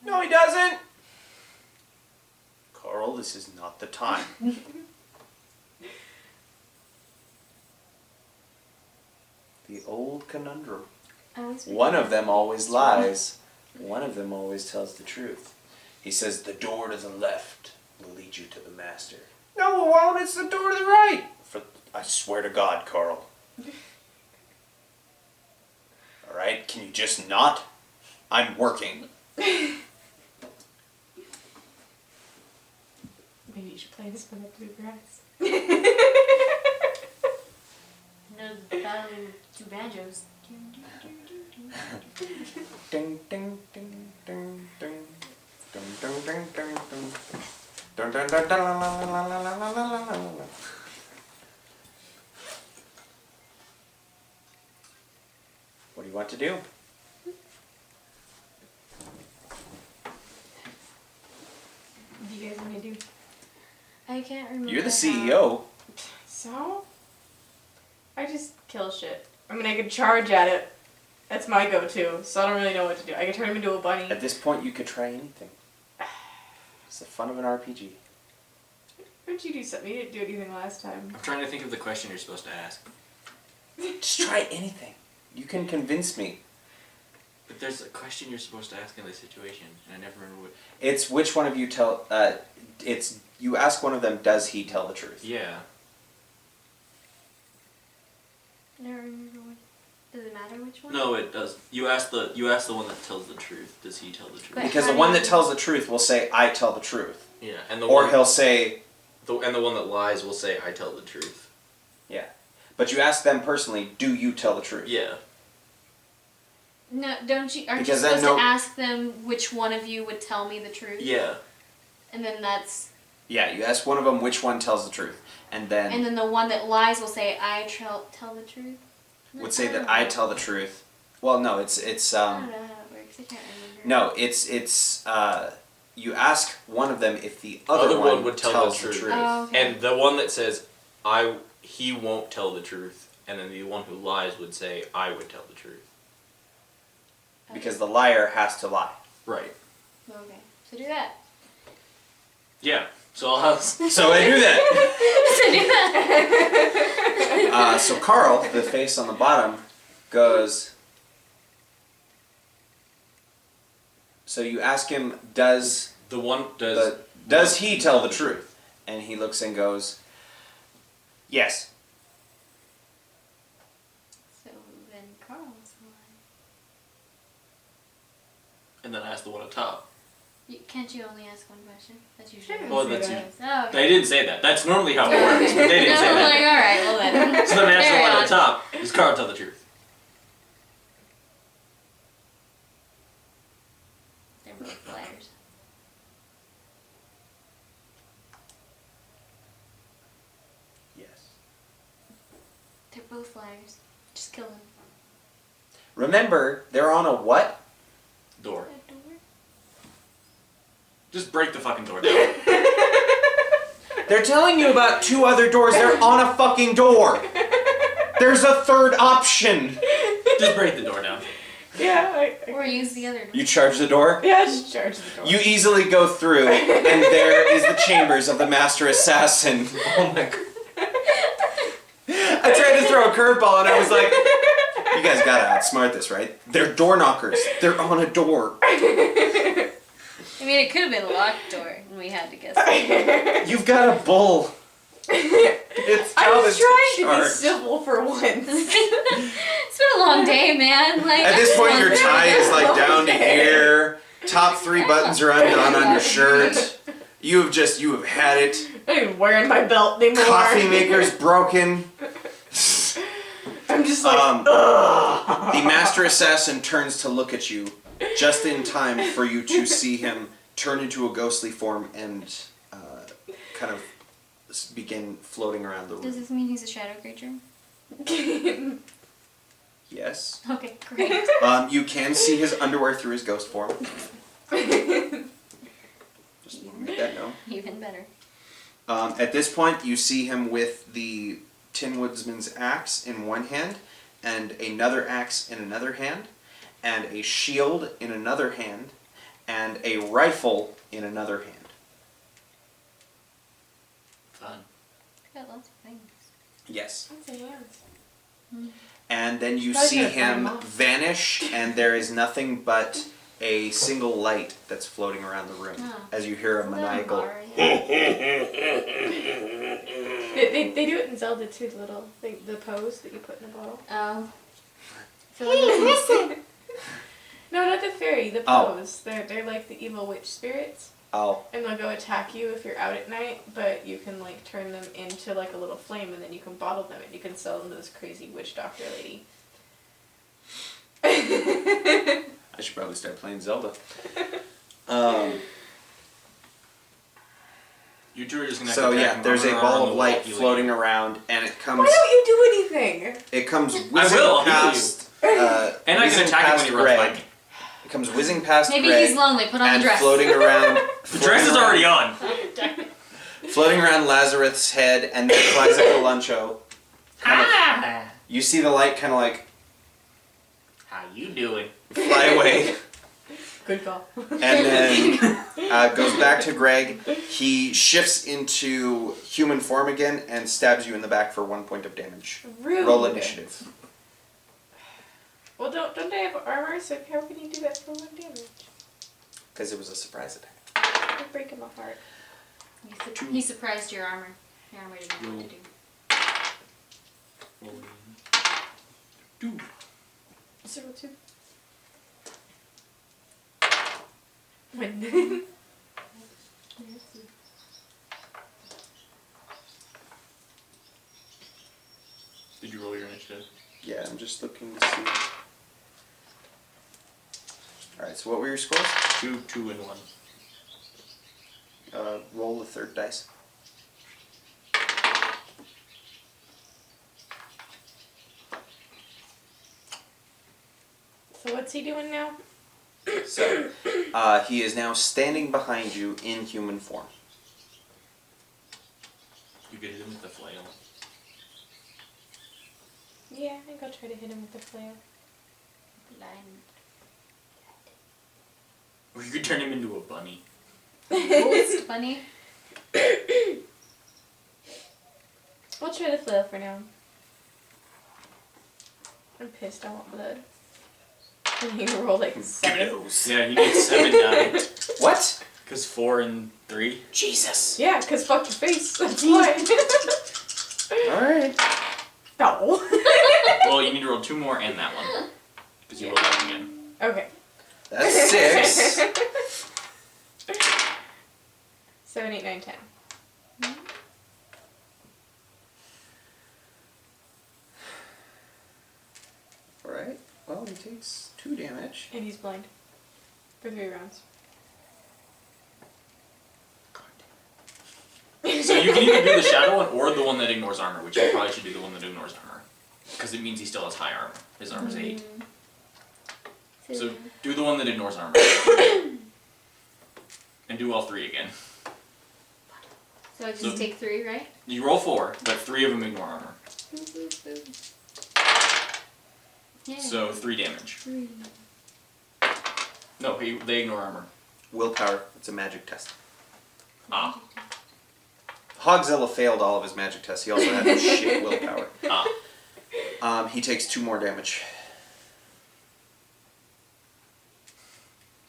"No, he doesn't." "Carl, this is not the time." The old conundrum. I always forget One of that. them always lies. One of them always tells the truth. He says the door to the left will lead you to the master. No, it won't. It's the door to the right. I swear to God, Carl. All right, can you just not? I'm working. Maybe you should play this one up to the grass. No, battle with two banjos. Ding ding ding ding ding ding ding ding ding ding. Dun, dun, dun, dun, la, la, la, la, la, la, la, la, la. What do you want to do? What do you guys want to do? I can't remember. You're the how- CEO. So? I just kill shit. I mean, I could charge at it. That's my go-to, so I don't really know what to do. I could turn him into a bunny. At this point, you could try anything. It's the fun of an RPG. Why don't you do something? You didn't do anything last time. I'm trying to think of the question you're supposed to ask. Just try anything. You can convince me. But there's a question you're supposed to ask in this situation, and I never remember what. It's which one of you tell. It's you ask one of them. Does he tell the truth? Yeah. I don't remember what. Does it matter which one? No, it does. You ask the one that tells the truth. Does he tell the truth? But- Because how the do one you- that tells the truth will say, "I tell the truth," Yeah, and the or one he'll say, the one that lies will say, "I tell the truth." "Yeah." But you ask them personally, "Do you tell the truth?" Yeah. No, don't you? Aren't Because you then supposed to no- ask them which one of you would tell me the truth? Yeah. And then that's. Yeah, you ask one of them which one tells the truth, and then And then the one that lies will say, "I tell the truth." would say that I tell the truth. Well, no, it's I don't know how it works. I can't remember. no, it's you ask one of them if the other one would tell tells the the truth. truth. Oh, okay. And the one that says, he won't tell the truth, and then the one who lies would say, I would tell the truth. Because the liar has to lie. Right. Okay, so do that. Yeah. So I'll have. So I do that. So do that. So Carl, the face on the bottom, goes. So you ask him, does The one does. does he tell the truth? And he looks and goes, yes. So then Carl's lie. And then ask the one on top. Can't you only ask one question? That's usually. Sure. Well, Say that's that. Oh, okay. They didn't say that. That's normally how it works, but they didn't say No, that. like, alright, well then. So then ask the Carry one on. on top. Does Carl tell the truth? They're both liars. Yes. They're both liars. Just kill them. Remember, they're on a what? Door. That door? Just break the fucking door down. They're telling you about two other doors. They're on a fucking door. There's a third option. Just break the door down. Yeah, Or use the other door. You charge the door. yeah, just charge the door. You easily go through, and there is the chambers of the master assassin. Oh my god. I tried to throw a curveball, and I was like, "You guys gotta outsmart this, right? They're door knockers. They're on a door. I mean, it could have been a locked door, and we had to guess it. You've got a bull. It's I how was it's trying to be charged. civil for once. It's been a long day, man. Like, At this point, your I'm tie is like down to here. Top 3 buttons are undone on your shirt. You have had it. I'm not even wearing my belt anymore. Coffee maker's broken. I'm just like, The master assassin turns to look at you just in time for you to see him turn into a ghostly form and kind of begin floating around the Does room. this mean he's a shadow creature? Yes. Okay, great. You can see his underwear through his ghost form. Just want to make that known. Even better. At this point, you see him with the Tin Woodsman's axe in one hand, and another axe in another hand, and a shield in another hand, and a rifle in another hand. Fun. Got lots of things. Yes. and then you Probably see gonna him burn 'em off. vanish, and there is nothing but a single light that's floating around the room Oh. as you hear a maniacal. They do it in Zelda too, the little the pose that you put in a bottle. Oh. I feel like it's- No, not the fairy, the Oh. pose. They're like the evil witch spirits. Oh, And they'll go attack you if you're out at night, but you can like turn them into like a little flame and then you can bottle them and you can sell them to this crazy witch doctor lady. I should probably start playing Zelda. You two are just gonna have So to yeah, drag there's a armor ball around of the light wall, healing floating you. around, and it Why comes. don't you do anything? It comes whizzing I'll heal you. past. And I whizzing can attack him past when he runs by Greg. me. It comes whizzing past Maybe Greg he's lonely. Put on and the dress. floating around. The dress is already on. Floating around Lazarus' head, and then flies at Galuncho. Ah! You see the light kind of like How you doing? fly away, Good call. and then goes back to Greg. He shifts into human form again and stabs you in the back for 1 point of damage. Rude. Roll initiative. Well, don't I have armor? So how can you do that for 1 damage? Because it was a surprise attack. You're breaking my heart. He surprised your armor. Your armor didn't know what to do. Zero 2. When? Did you roll your initiative? Yeah, I'm just looking to see. Alright, so what were your scores? 2, 2, and 1. Roll the third dice. So what's he doing now? So, he is now standing behind you in human form. You could hit him with the flail. Yeah, I think I'll try to hit him with the flail. Blind. Or you could turn him into a bunny. Ghost bunny. I'll try the flail for now. I'm pissed. I want blood. And you roll like 7. Yeah, you need 7 die. What? Because 4 and 3. Jesus! Yeah, cause fuck your face. That's why. Alright. No. Well, you need to roll 2 more and that one. Because you rolled that again. Okay. That's 6. 7, 8, 9, 10. Alright, well, he takes 2 damage. And he's blind. For 3 rounds. So you can either do the shadow one or the one that ignores armor, which you probably should do the one that ignores armor. Because it means he still has high armor. His armor's 8. So do the one that ignores armor. And do all 3 again. So I just So- take 3, right? You roll 4, but 3 of them ignore armor. Yeah. So 3 damage. No, they ignore armor. Willpower. It's a magic test. Ah. Hogzilla failed all of his magic tests. He also had no shit willpower. Ah. He takes 2 more damage.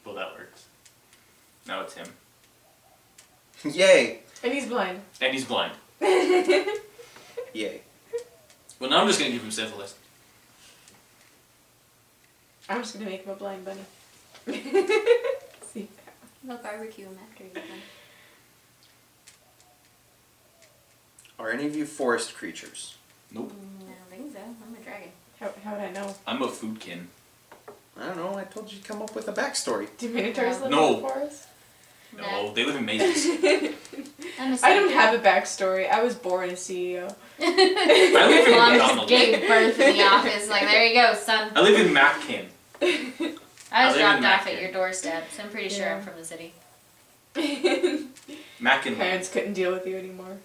Well, that works. Now it's him. Yay! And he's blind. And he's blind. Yay. Well, now I'm just gonna give him syphilis. I'm just gonna make him a blind bunny. See. We'll barbecue him after you're done. Are any of you forest creatures? Nope. I don't think so. I'm a dragon. How would I know? I'm a foodkin. I don't know, I told you to come up with a backstory. Do minotaurs live No. in the forest? No, they live in mazes. I'm a I don't have a backstory. I was born a CEO. I live in Mom just McDonald's. gave birth in the office. Like, there you go, son. I live in Mackin. I was live in dropped off Mackin. at your doorstep, so I'm pretty sure Yeah. I'm from the city. Mackin. Parents couldn't deal with you anymore.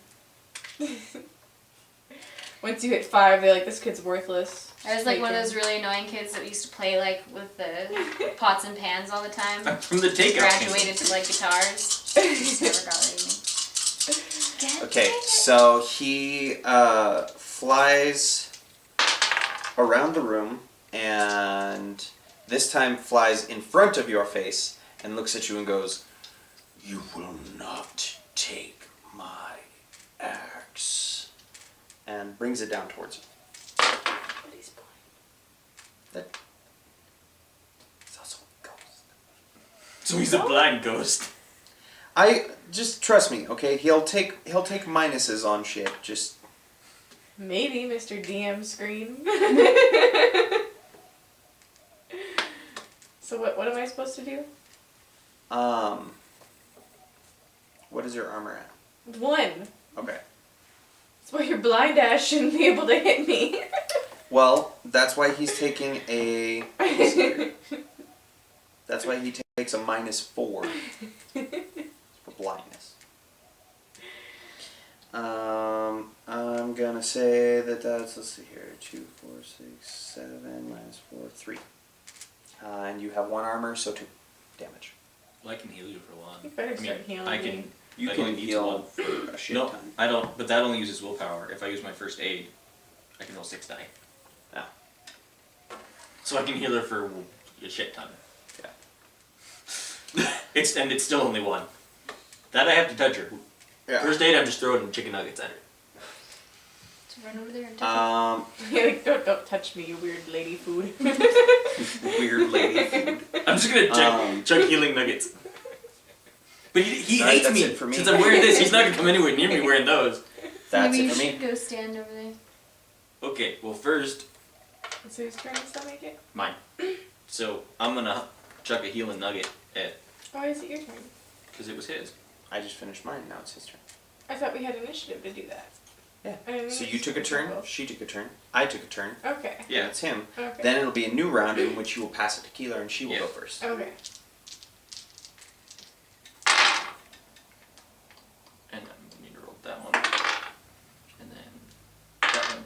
Once you hit 5, they're like, this kid's worthless. I was like Take one of him. those really annoying kids that used to play like with the pots and pans all the time. I'm from the takeout. Graduated to like guitars. Just never got rid of me. Okay, so he flies around the room and this time flies in front of your face and looks at you and goes, "You will not take my axe," and brings it down towards you. But he's blind. That is also a ghost. So he's a blind ghost. Just trust me, okay? He'll take minuses on shit. Just Maybe Mr. DM screen. So what am I supposed to do? what is your armor at? 1. Okay. That's why your blind ass shouldn't be able to hit me. Well, that's why he's taking a. let's see here. That's why he takes a -4 for blindness. I'm gonna say that's, let's see here, 2, 4, 6, 7, -4, 3. And you have 1 armor, so 2 damage. Well, I can heal you for 1. You better start healing I me. can. You I can only need heal one. for a shit No, ton. I don't. But that only uses willpower. If I use my first aid, I can roll 6 die. Ah. So I can heal her for a shit ton. Yeah. It's still only 1. That I have to touch her. Yeah. First aid, I'm just throwing chicken nuggets at her. So run over there and touch Yeah, like, don't touch me, you weird lady food. Weird lady food. I'm just gonna chug healing nuggets. But he Alright, hates that's me. it for me. Since I'm wearing this, he's not gonna come anywhere near me wearing those. That's Maybe it you for should me. go stand over there. Okay, well first, So whose turn is that make it? mine. So I'm gonna chuck a healing nugget at, Why is it your turn? because it was his. I just finished mine, now it's his turn. I thought we had initiative to do that. Yeah. I didn't So know you it's took a turn, both. she took a turn, I took a turn. Okay. Yeah, it's him. Okay. Then it'll be a new round in which you will pass it to Keeler and she will Yeah. go first. Okay. And I need to roll that one. And then that one.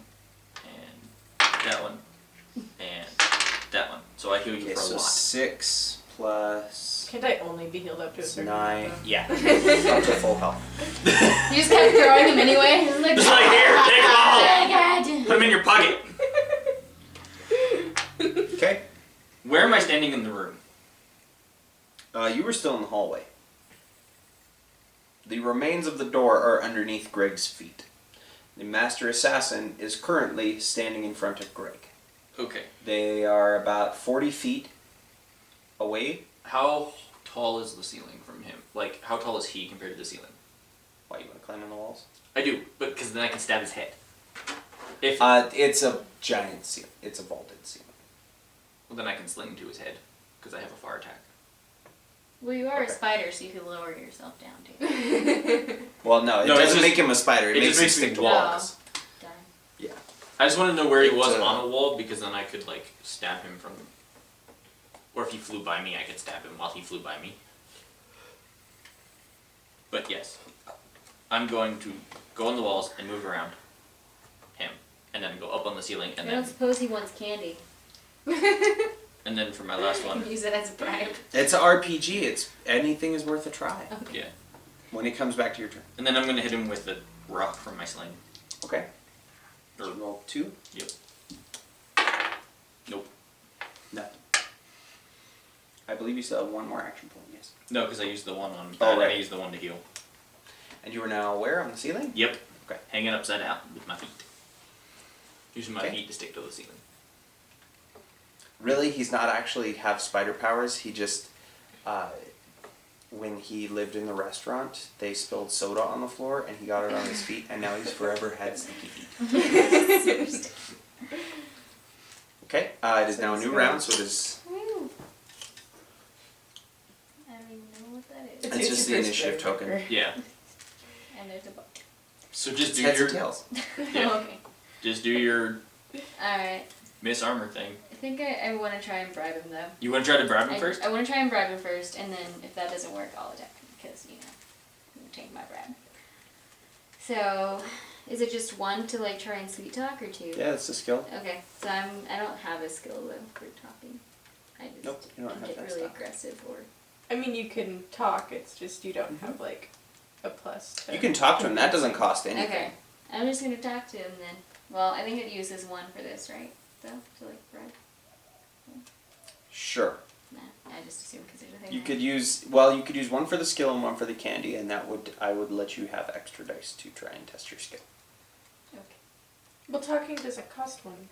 And that one. And that one. So I heal you Okay, for a so lot. 6 plus Can't I only be healed up to a certain 9. amount, though? Yeah. Up to full health. You just kept throwing them anyway. It's like, Just like, here, take them all. Oh my god. Put them in your pocket. Okay. Where am I standing in the room? You were still in the hallway. The remains of the door are underneath Greg's feet. The Master Assassin is currently standing in front of Greg. Okay. They are about 40 feet away. How tall is the ceiling from him? Like, how tall is he compared to the ceiling? Why, you want to climb on the walls? I do, but because then I can stab his head. If It's a giant ceiling. It's a vaulted ceiling. well, then I can sling to his head because I have a far attack. Well, you are Okay. a spider, so you can lower yourself down too. Well, no, it No, it's doesn't just- make him a spider. It, it makes just him makes me stick to walk. walls. Darn. Yeah. I just want to know where he was It's, on a wall because then I could like stab him from. Or if he flew by me, I could stab him while he flew by me. But yes, I'm going to go on the walls and move around him, and then go up on the ceiling, and I don't then suppose he wants candy. and then for my last You one, can use it as a bribe. It's an RPG. It's anything is worth a try. yeah, When it comes back to your turn. and then I'm gonna hit him with the rock from my sling. Okay. Or, Roll 2. yep. Nope. Nothing. I believe you still have 1 more action point. Yes. No, because I used the one on. Oh, right. I used the one to heal. And you are now where on the ceiling? Yep. Okay. Hanging upside down with my feet. Using my Okay. feet to stick to the ceiling. Really, he's not actually have spider powers. He just, when he lived in the restaurant, they spilled soda on the floor, and he got it on his feet, and now he's forever had sticky feet. Okay, it is now a new round, so it is. Woo. I don't even know what that is. It's just your the first initiative strike token. marker. Yeah. And there's a book. So just It's do heads your and tails. Yeah. Okay. just do your Alright. miss armor thing. I think I want to try and bribe him though. You want to try to bribe him first? I want to try and bribe him first, and then if that doesn't work, I'll attack him because I'm gonna take my bribe. So, is it just 1 to like try and sweet talk or 2? Yeah, that's a skill. Okay, so I don't have a skill though for talking. I just Nope, you don't have get that really stuff. aggressive or. I mean, you can talk. It's just you don't have like a plus. To You can talk to him. That doesn't cost anything. Okay, I'm just gonna talk to him then. Well, I think it uses 1 for this, right? though? So like bread? Sure. Nah, I just assumed because there's a thing. You could use one for the skill and one for the candy, and I would let you have extra dice to try and test your skill. Okay. Well, talking doesn't cost one.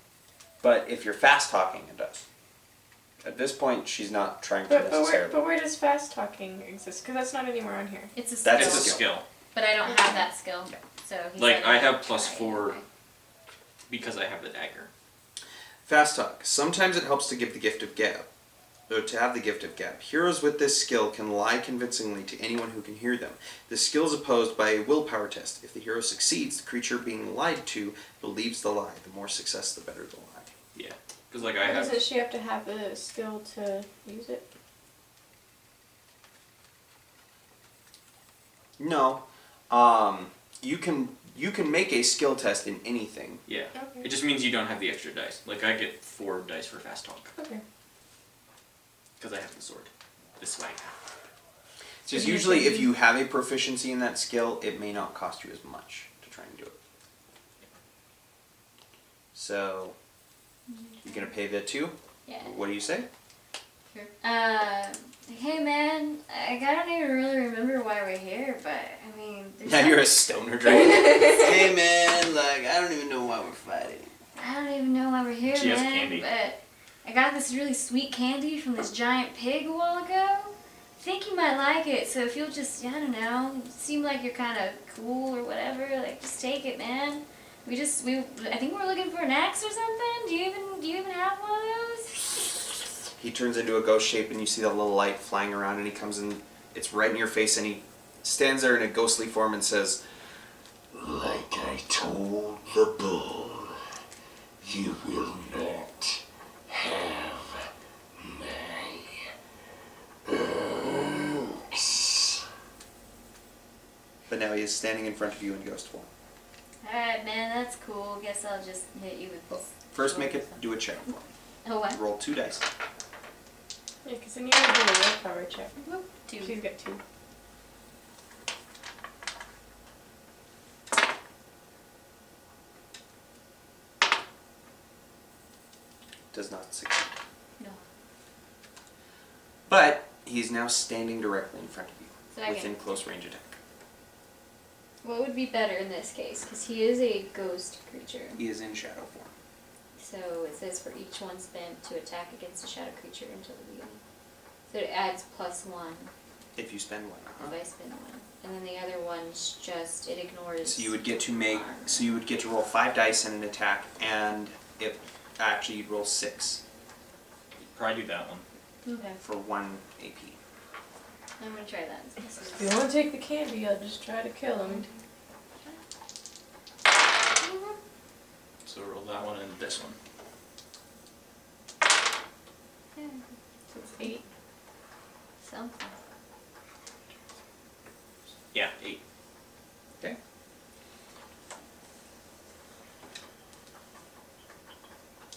But if you're fast talking, it does. At this point, she's not trying to necessarily. But where does fast talking exist? Because that's not anywhere on here. It's a skill. That's It's a skill. But I don't have that skill. Yeah. So he Like, said I have could plus try it 4 anyway. because I have the dagger. Fast talk. Sometimes it helps to give the gift of gab. Or to have the gift of gab. Heroes with this skill can lie convincingly to anyone who can hear them. This skill is opposed by a willpower test. If the hero succeeds, the creature being lied to believes the lie. The more success, the better the lie. Yeah. Because, like, I Doesn't have... she have to have the skill to use it? No. You can make a skill test in anything. Yeah. Okay. It just means you don't have the extra dice. Like, I get 4 dice for fast talk. Okay. Because I have the sword. The swag. It's just usually if you have a proficiency in that skill, it may not cost you as much to try and do it. So, you're gonna pay the 2? Yeah. What do you say? Sure. Hey man, I don't even really remember why we're here, but I mean, there's Now you're a stoner dragon. Hey man, like I don't even know why we're fighting. I don't even know why we're here, She has man. candy. But I got this really sweet candy from this giant pig a while ago. I think you might like it, so if you'll just, I don't know, seem like you're kind of cool or whatever, like just take it, man. I think we're looking for an axe or something. Do you even have one of those? He turns into a ghost shape and you see the little light flying around and he comes in, it's right in your face and he stands there in a ghostly form and says, Like I told the bull, you will not have my axe. but now he is standing in front of you in ghost form. Alright, man, that's cool. Guess I'll just hit you with this. First make it, do a check for me. Oh, what? Roll 2 dice. Yeah, because then you have to do a willpower check. Whoop, 2. She's got 2. Does not succeed. No. But he's now standing directly in front of you, So I within get- close range attack. What would be better in this case? Because he is a ghost creature. He is in shadow form. So it says for each one spent to attack against a shadow creature until the beginning. So it adds +1 If you spend one. if I spend 1. And then the other one's just, it ignores. So you would get to roll 5 dice in an attack, and it actually you'd roll 6 Probably do that one. Okay. for 1 AP. I'm gonna try that. If you want to take the candy, I'll just try to kill him. So roll that one and this one. Yeah, So it's 8. something. Yeah, 8. Okay.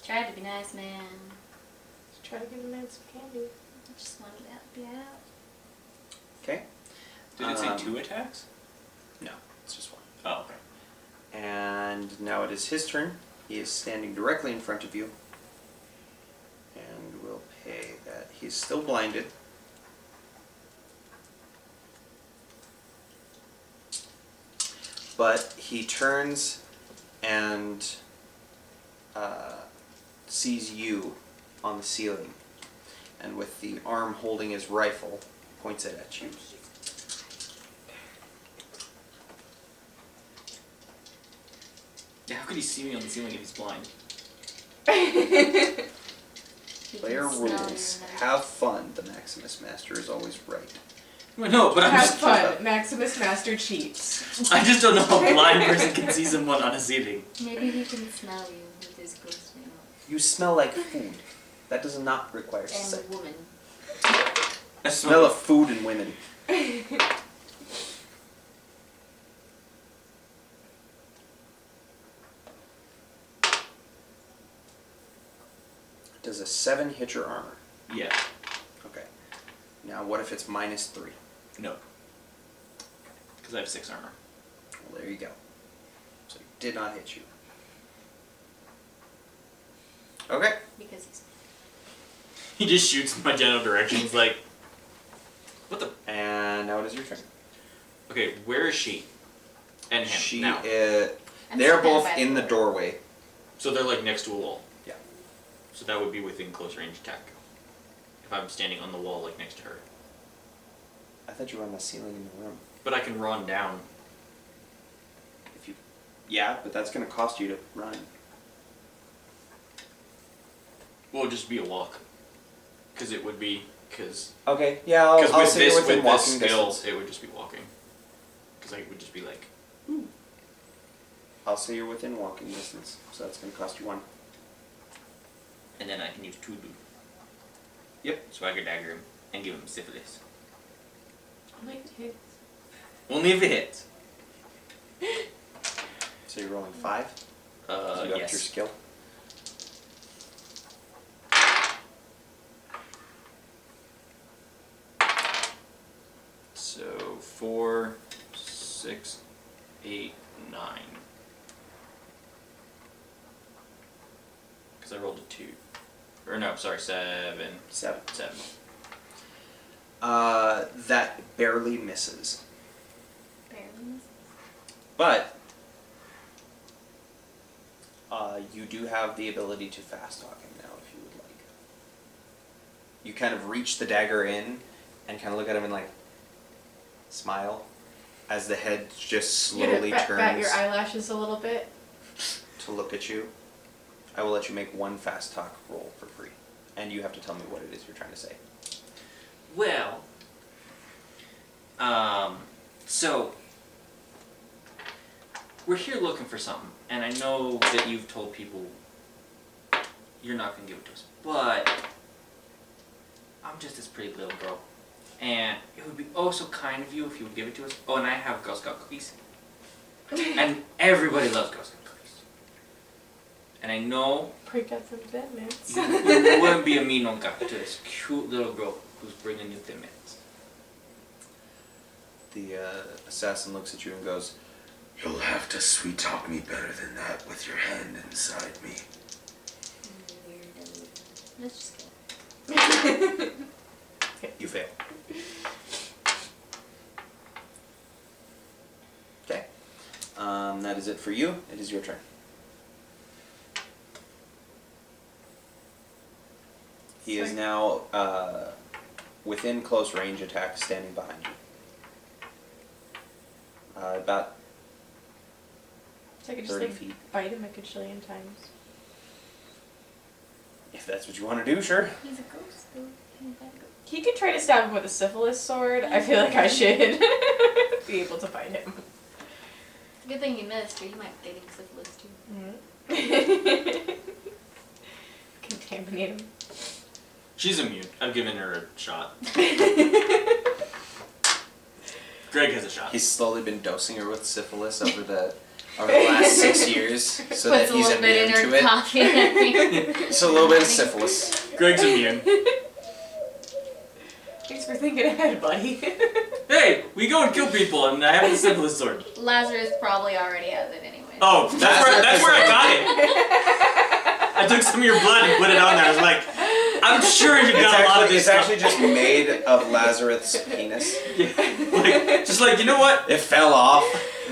Tried to be nice, man. Just try to give the man some candy. I just wanted to help you out. Okay. Did it say Um, 2 attacks? No, it's just 1. Oh, okay. And now it is his turn. He is standing directly in front of you. And we'll pay that. He's still blinded. But he turns and sees you on the ceiling. And with the arm holding his rifle, points it at you. Yeah, how could he see me on the ceiling if he's blind? He Player can smell rules. you, man. Have fun. The Maximus Master is always right. Well, no, but I'm Have just... fun. Maximus Master cheats. I just don't know how a blind person can see someone on a ceiling. Maybe he can smell you with his ghost nail. You smell like food. That does not require And sight. a woman. I Smell of food and women. Does a 7 hit your armor? Yeah. Okay. Now what if it's -3? No. Because I have 6 armor. Well, there you go. So it did not hit you. Okay. Because he's. He just shoots in my general direction. He's like, what the? And now it is your turn. Okay, where is she? And him She now. I'm they're standing both by in the door. doorway. So they're like next to a wall. Yeah. So that would be within close range attack. If I'm standing on the wall like next to her. I thought you were on the ceiling in the room. But I can run down. If you, yeah, but that's gonna cost you to run. Well, it'd just be a walk. Because it would be, because Okay, yeah, I'll with say you're this within with walking this skill, distance. it would just be walking. Because I would just be like, I'll say you're within walking distance, so that's gonna cost you 1. and then I can use Tudu. Yep. Swagger dagger him and give him syphilis. Only if it hits. Only if it hits. So you're rolling 5. So you upped Yes. your skill. So 4, 6, 8, 9. Because I rolled a 2. Or no, sorry, 7. 7. 7. That barely misses. Barely. But you do have the ability to fast talk him now if you would like. You kind of reach the dagger in and kind of look at him and like smile as the head just slowly Bat turns your eyelashes a little bit. to look at you. I will let you make 1 fast talk roll for free. And you have to tell me what it is you're trying to say. Well, so we're here looking for something, and I know that you've told people you're not gonna give it to us, but I'm just this pretty little girl, and it would be oh so kind of you if you would give it to us. Oh, and I have Girl Scout cookies, and everybody loves Girl Scout cookies, and I know Break out some Thin Mints. you wouldn't be a mean old guy to this cute little girl who's bringing you Thin Mints. The assassin looks at you and goes, You'll have to sweet talk me better than that with your hand inside me. Let's just go. you fail. Okay. That is it for you. It is your turn. He is now within close range attack, standing behind you. About So I could just 30 like feet. bite him a gajillion times. If that's what you want to do, sure. He's a ghost, though. He's a bad ghost. He could try to stab him with a syphilis sword. I feel like I should be able to fight him. Good thing you missed, or you might get him syphilis too. Contaminate him. She's immune. I've given her a shot. Greg has a shot. He's slowly been dosing her with syphilis over the last 6 years, so that Puts a he's little bit in immune her to it. coffee and everything. Just a little bit of syphilis. Greg's immune. Thanks for thinking ahead, buddy. Hey, we go and kill people, and I have the syphilis sword. Lazarus probably already has it anyway. Oh, that's where I got it. I took some of your blood and put it on there. I was like, I'm sure you got a lot of this It's stuff. actually just made of Lazarus' penis. Yeah, like, just like, you know what? It fell off.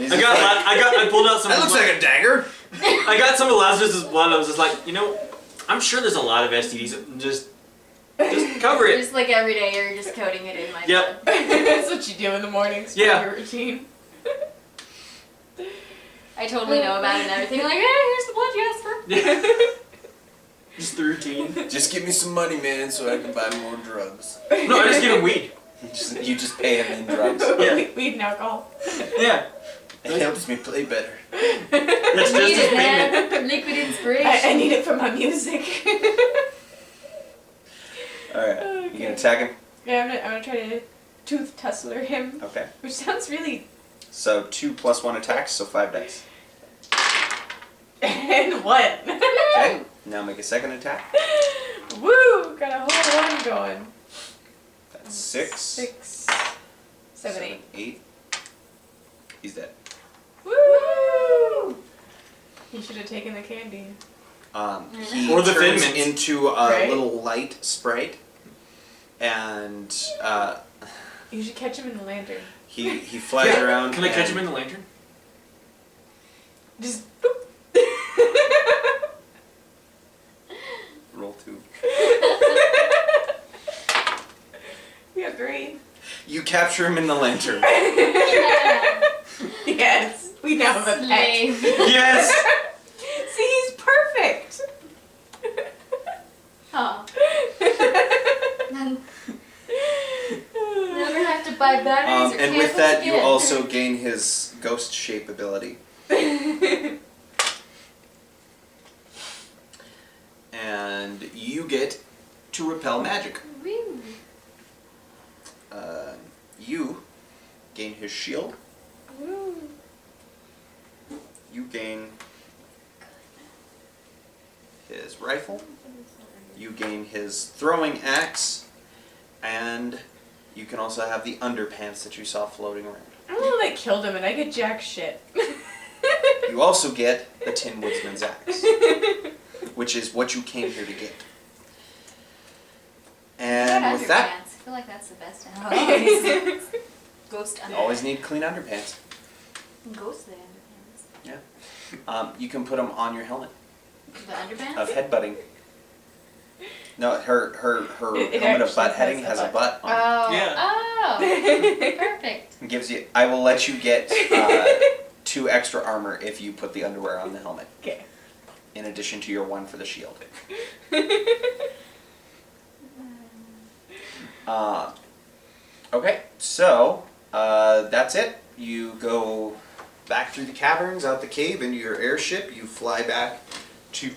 I pulled out some. That looks like a dagger. I got some of Lazarus's blood. I was just like, you know, I'm sure there's a lot of STDs. Just cover it. Just like every day, you're just coating it in my Yep. blood. That's what you do in the mornings for Yeah. your routine. I totally know about it and everything. Like, hey, here's the blood you asked for. Just the routine. Just give me some money, man, so I can buy more drugs. No, I just give him weed. You just pay him in drugs. Yeah. Weed and alcohol. Yeah. It helps me play better. That's just Need his it, payment. man. Liquid inspiration. I need it for my music. Alright, you gonna attack him? Yeah, I'm gonna try to tooth tussler him, Okay. which sounds really. So 2 + 1 attacks, so 5 dice. And what? Okay, now make a second attack. Woo! Got a whole one going. That's 6. 6, 7, 8. 8. He's dead. Woo! He should have taken the candy. He Or the turns Thin Mints. into a Right. little light sprite, and You should catch him in the lantern. he flies around. Can I catch and- him in the lantern? Just boop. Roll 2. We have 3. You capture him in the lantern. Yes. We now have a pet. Slave. Yes! See, he's perfect. Oh. Never have to buy batteries or And with candles that, you again. also gain his ghost shape ability. And you get to repel magic. Woo. You gain his shield. You gain his rifle. You gain his throwing axe. And you can also have the underpants that you saw floating around. I'm the one that killed him and I get jack shit. You also get the Tin Woodsman's axe, which is what you came here to get. And with that, Underpants. I feel like that's the best out of all these. Ghost you underpants. always need clean underpants. Ghostly underpants. You can put them on your helmet The underpants? of headbutting. No, her It helmet of actually butt has heading a has a butt. butt on it. Oh. Yeah. Oh. Perfect. It gives you. I will let you get 2 extra armor if you put the underwear on the helmet, Okay. in addition to your 1 for the shield. Okay, so that's it. You go back through the caverns, out the cave, into your airship. You fly back to,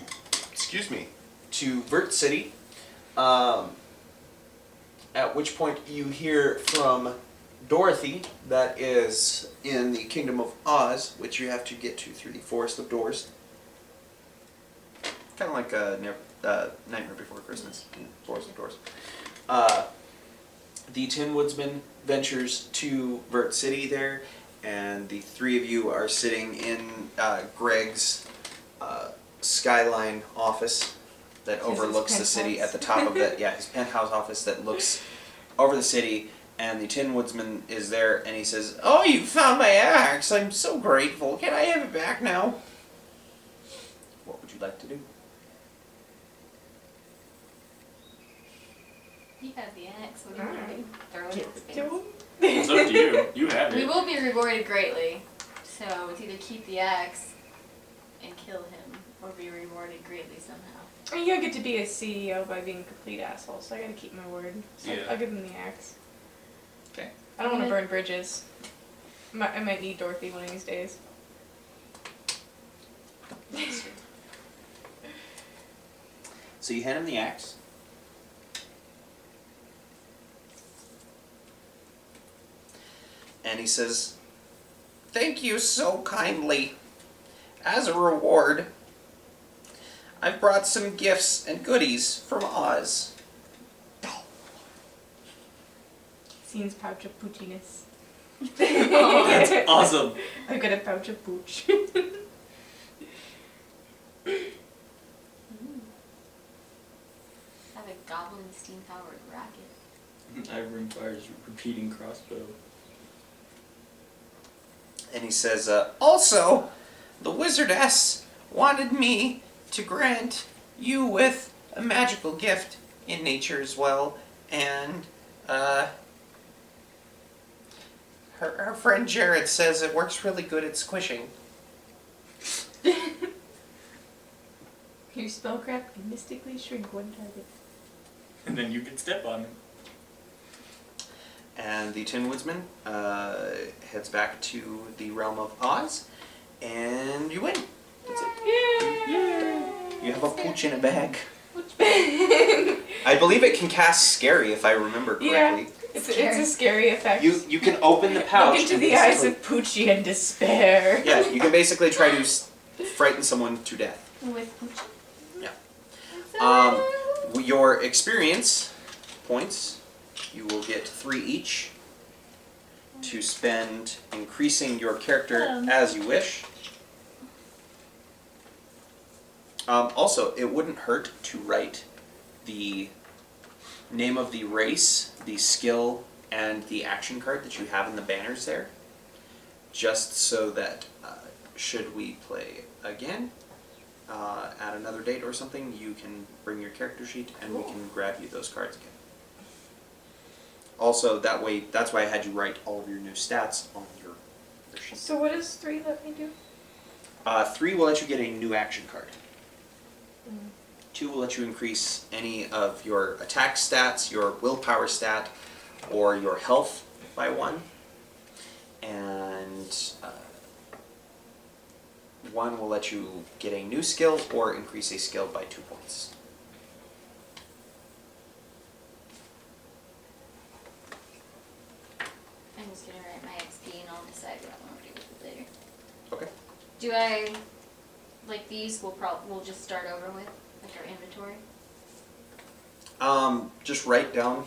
to Vert City. At which point you hear from Dorothy, that is in the Kingdom of Oz, which you have to get to through the Forest of Doors. Kind of like Nightmare Before Christmas, Forest of Doors. The Tin Woodsman ventures to Vert City there, and the 3 of you are sitting in Greg's skyline office that His overlooks the city penthouse. at the top of the his penthouse office that looks over the city. And the Tin Woodsman is there, and he says, "Oh, you found my axe! I'm so grateful. Can I have it back now?" What would you like to do? You have the axe. What do you want to do? Throw it at space. It's up to you. You have We it. will be rewarded greatly. So it's either keep the axe and kill him, or be rewarded greatly somehow. You don't get to be a CEO by being a complete asshole, so I gotta keep my word. So Yeah. I'll give him the axe. Okay. I don't want to burn bridges. I might need Dorothy one of these days. So you hand him the axe. And he says, "Thank you so kindly. As a reward, I've brought some gifts and goodies from Oz." Scene's pouch of poochiness. That's awesome. I've got a pouch of pooch. Have a goblin steam-powered rocket. Iron Fire's repeating crossbow. And he says, "Also, the wizardess wanted me to grant you with a magical gift in nature as well, and her friend Jared says it works really good at squishing." Your spellcraft can mystically shrink one target. And then you can step on him. And the Tin Woodsman heads back to the realm of Oz, and you win. That's it. Yeah. You have a pooch in a bag. I believe it can cast Scary, if I remember correctly. It's a scary effect. You can open the pouch. Look into and the eyes basically- of Poochie and despair. Yeah, you can basically try to frighten someone to death. With Poochie. Your experience points, you will get 3 each to spend increasing your character as you wish. Also, it wouldn't hurt to write the name of the race, the skill, and the action card that you have in the banners there, just so that should we play again at another date or something, you can bring your character sheet and we can grab you those cards again. Also, that way, that's why I had you write all of your new stats on your sheet. So what does 3 let me do? 3 will let you get a new action card. 2 will let you increase any of your attack stats, your willpower stat, or your health by 1. And 1 will let you get a new skill or increase a skill by 2 points. I'm just gonna write my XP and I'll decide what I want to do with it later. Okay. Do I, like these, we'll just start over with, like our inventory? Just write down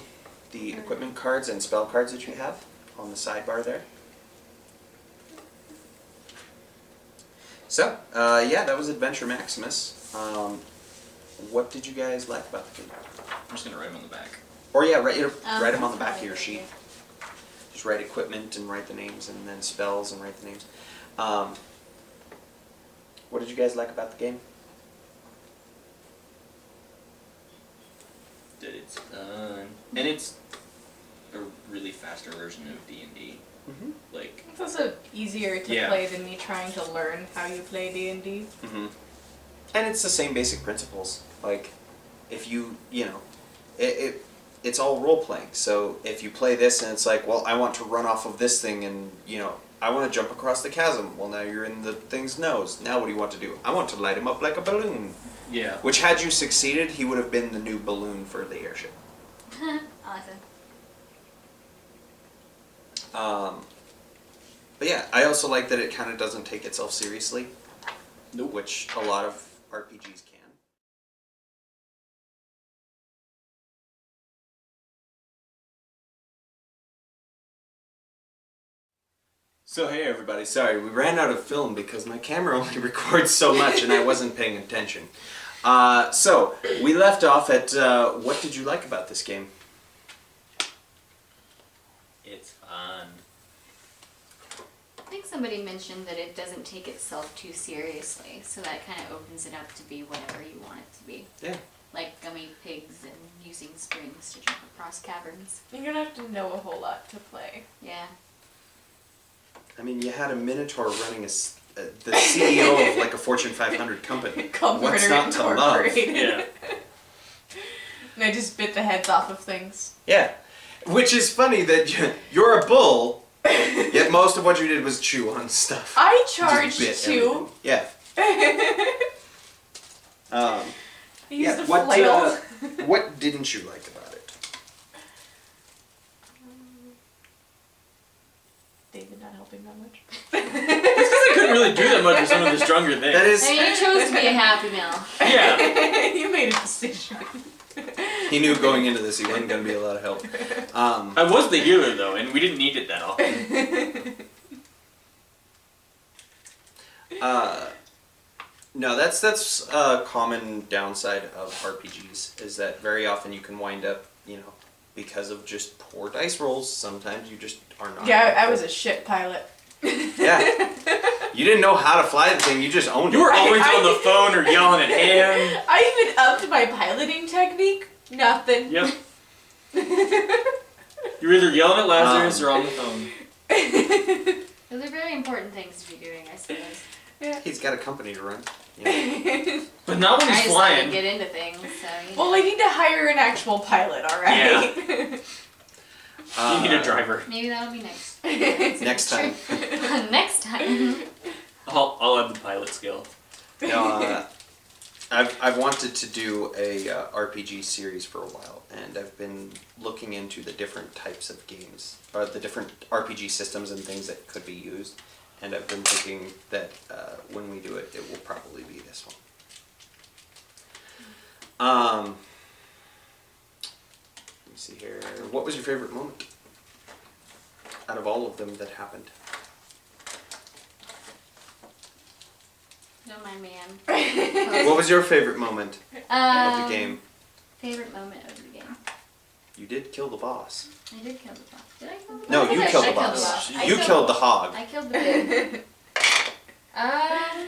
the equipment cards and spell cards that you have on the sidebar there. So, yeah, that was Adventure Maximus. What did you guys like about the game? I'm just gonna write them on the back. Or yeah, write them on the back of probably your a good sheet. idea. Just write equipment and write the names, and then spells and write the names. What did you guys like about the game? That it's fun. And it's a really faster version of D&D. Mm-hmm. Like, It's also easier to Yeah. play than me trying to learn how you play D&D. Mm-hmm. And it's the same basic principles. Like, if it's all role playing. So if you play this and it's like, well, I want to run off of this thing and, I want to jump across the chasm. Well, now you're in the thing's nose. Now what do you want to do? I want to light him up like a balloon. yeah. Which, had you succeeded, he would have been the new balloon for the airship. Awesome. But yeah, I also like that it kind of doesn't take itself seriously. Nope. Which a lot of RPGs can. So hey everybody, sorry, we ran out of film because my camera only records so much and I wasn't paying attention. So, we left off at, what did you like about this game? It's fun. I think somebody mentioned that it doesn't take itself too seriously, so that kind of opens it up to be whatever you want it to be. Yeah. Like gummy pigs and using springs to jump across caverns. You don't have to know a whole lot to play. Yeah. I mean, you had a Minotaur running the CEO of like a Fortune 500 company. Called What's Murder not to love? Incorporated. Yeah. And I just bit the heads off of things. Yeah. Which is funny that you're a bull, yet most of what you did was chew on stuff. I Just charged bit 2. everything. Yeah. I used Yeah, a flail. what didn't you like about it? David not helping that much. I couldn't really do that much with some of the stronger things. That is, I mean, you chose to be a happy meal. Yeah. You made a decision. he knew going into this he wasn't going to be a lot of help. I was the healer though, and we didn't need it that often. No, that's a common downside of RPGs, is that very often you can wind up, because of just poor dice rolls, sometimes you just are not. Yeah, I was a shit pilot. Yeah. You didn't know how to fly the thing, you just owned it. You were always I- on the phone or yelling at him. I even upped my piloting technique. Nothing. Yep. You're either yelling at Lazarus or on the phone. Those are very important things to be doing, I suppose. He's got a company to run. But not when I he's just like to flying. get into things, so you know. Well, I need to hire an actual pilot, alright? You need a driver. Maybe that'll be next. Next time. Next time. I'll add the pilot skill. No, I've wanted to do a RPG series for a while, and I've been looking into the different types of games, or the different RPG systems and things that could be used, and I've been thinking that when we do it, it will probably be this one. Let me see here. What was your favorite moment out of all of them that happened? Don't mind me. I'm What was your favorite moment of the game? Favorite moment of the game. You did kill the boss. I did kill the boss. Did I kill the boss? No, I you think killed I the killed boss. I You killed- killed the hog. I killed the pig. I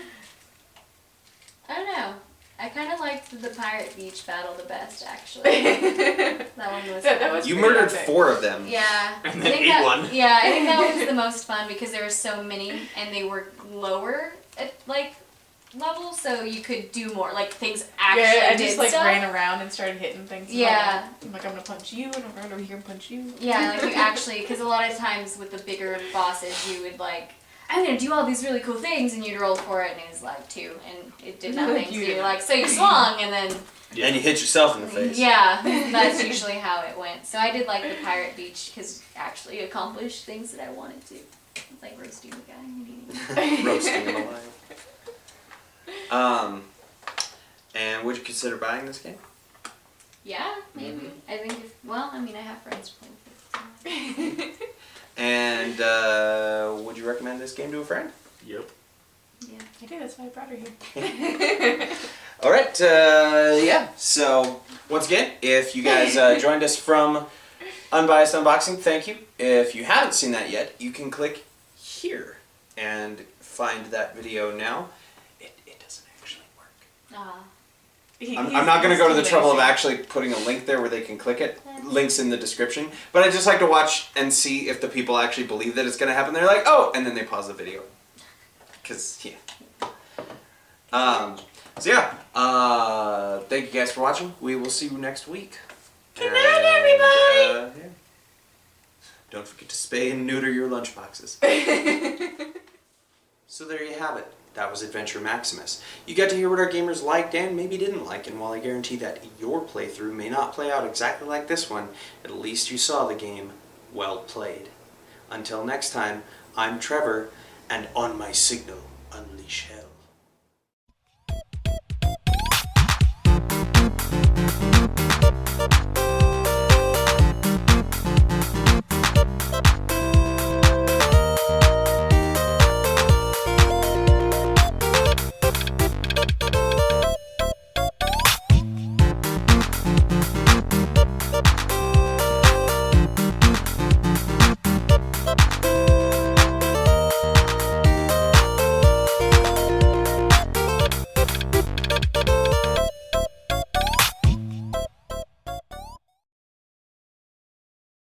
don't know. I kind of liked the Pirate Beach battle the best, actually. That one was. That fun. was You pretty murdered epic. 4 of them. Yeah. And I then think ate that, one. Yeah, I think that was the most fun because there were so many and they were lower at like level, so you could do more. Like things actually Yeah, I did just like stuff. ran around and started hitting things. Yeah. I'm like, I'm gonna punch you, and I'm gonna run over here and punch you. Yeah, like you actually, because a lot of times with the bigger bosses, you would like, I'm gonna do all these really cool things, and you'd roll for it, and it was like 2, and it did nothing. So You you're did. like, so you swung, and then And you hit yourself in the face. yeah, that's usually how it went. So I did like the Pirate Beach because actually accomplished things that I wanted to. It's like roasting the guy and eating him. Roasting him alive. And would you consider buying this game? Yeah, maybe. I think if, well, I mean, I have friends playing with it. And would you recommend this game to a friend? Yep. Yeah. I do. That's why I brought her here. All right, yeah. So once again, if you guys joined us from Unbiased Unboxing, thank you. If you haven't seen that yet, you can click here and find that video now. It doesn't actually work. Ah. I'm not going to go to the trouble of actually putting a link there where they can click it. Links in the description. But I just like to watch and see if the people actually believe that it's going to happen. They're like, oh, and then they pause the video. Because, yeah. So yeah, thank you guys for watching. We will see you next week. Good night, everybody! Yeah. Don't forget to spay and neuter your lunchboxes. So there you have it. That was Adventure Maximus. You got to hear what our gamers liked and maybe didn't like, and while I guarantee that your playthrough may not play out exactly like this one, at least you saw the game well played. Until next time, I'm Trevor, and on my signal, unleash hell.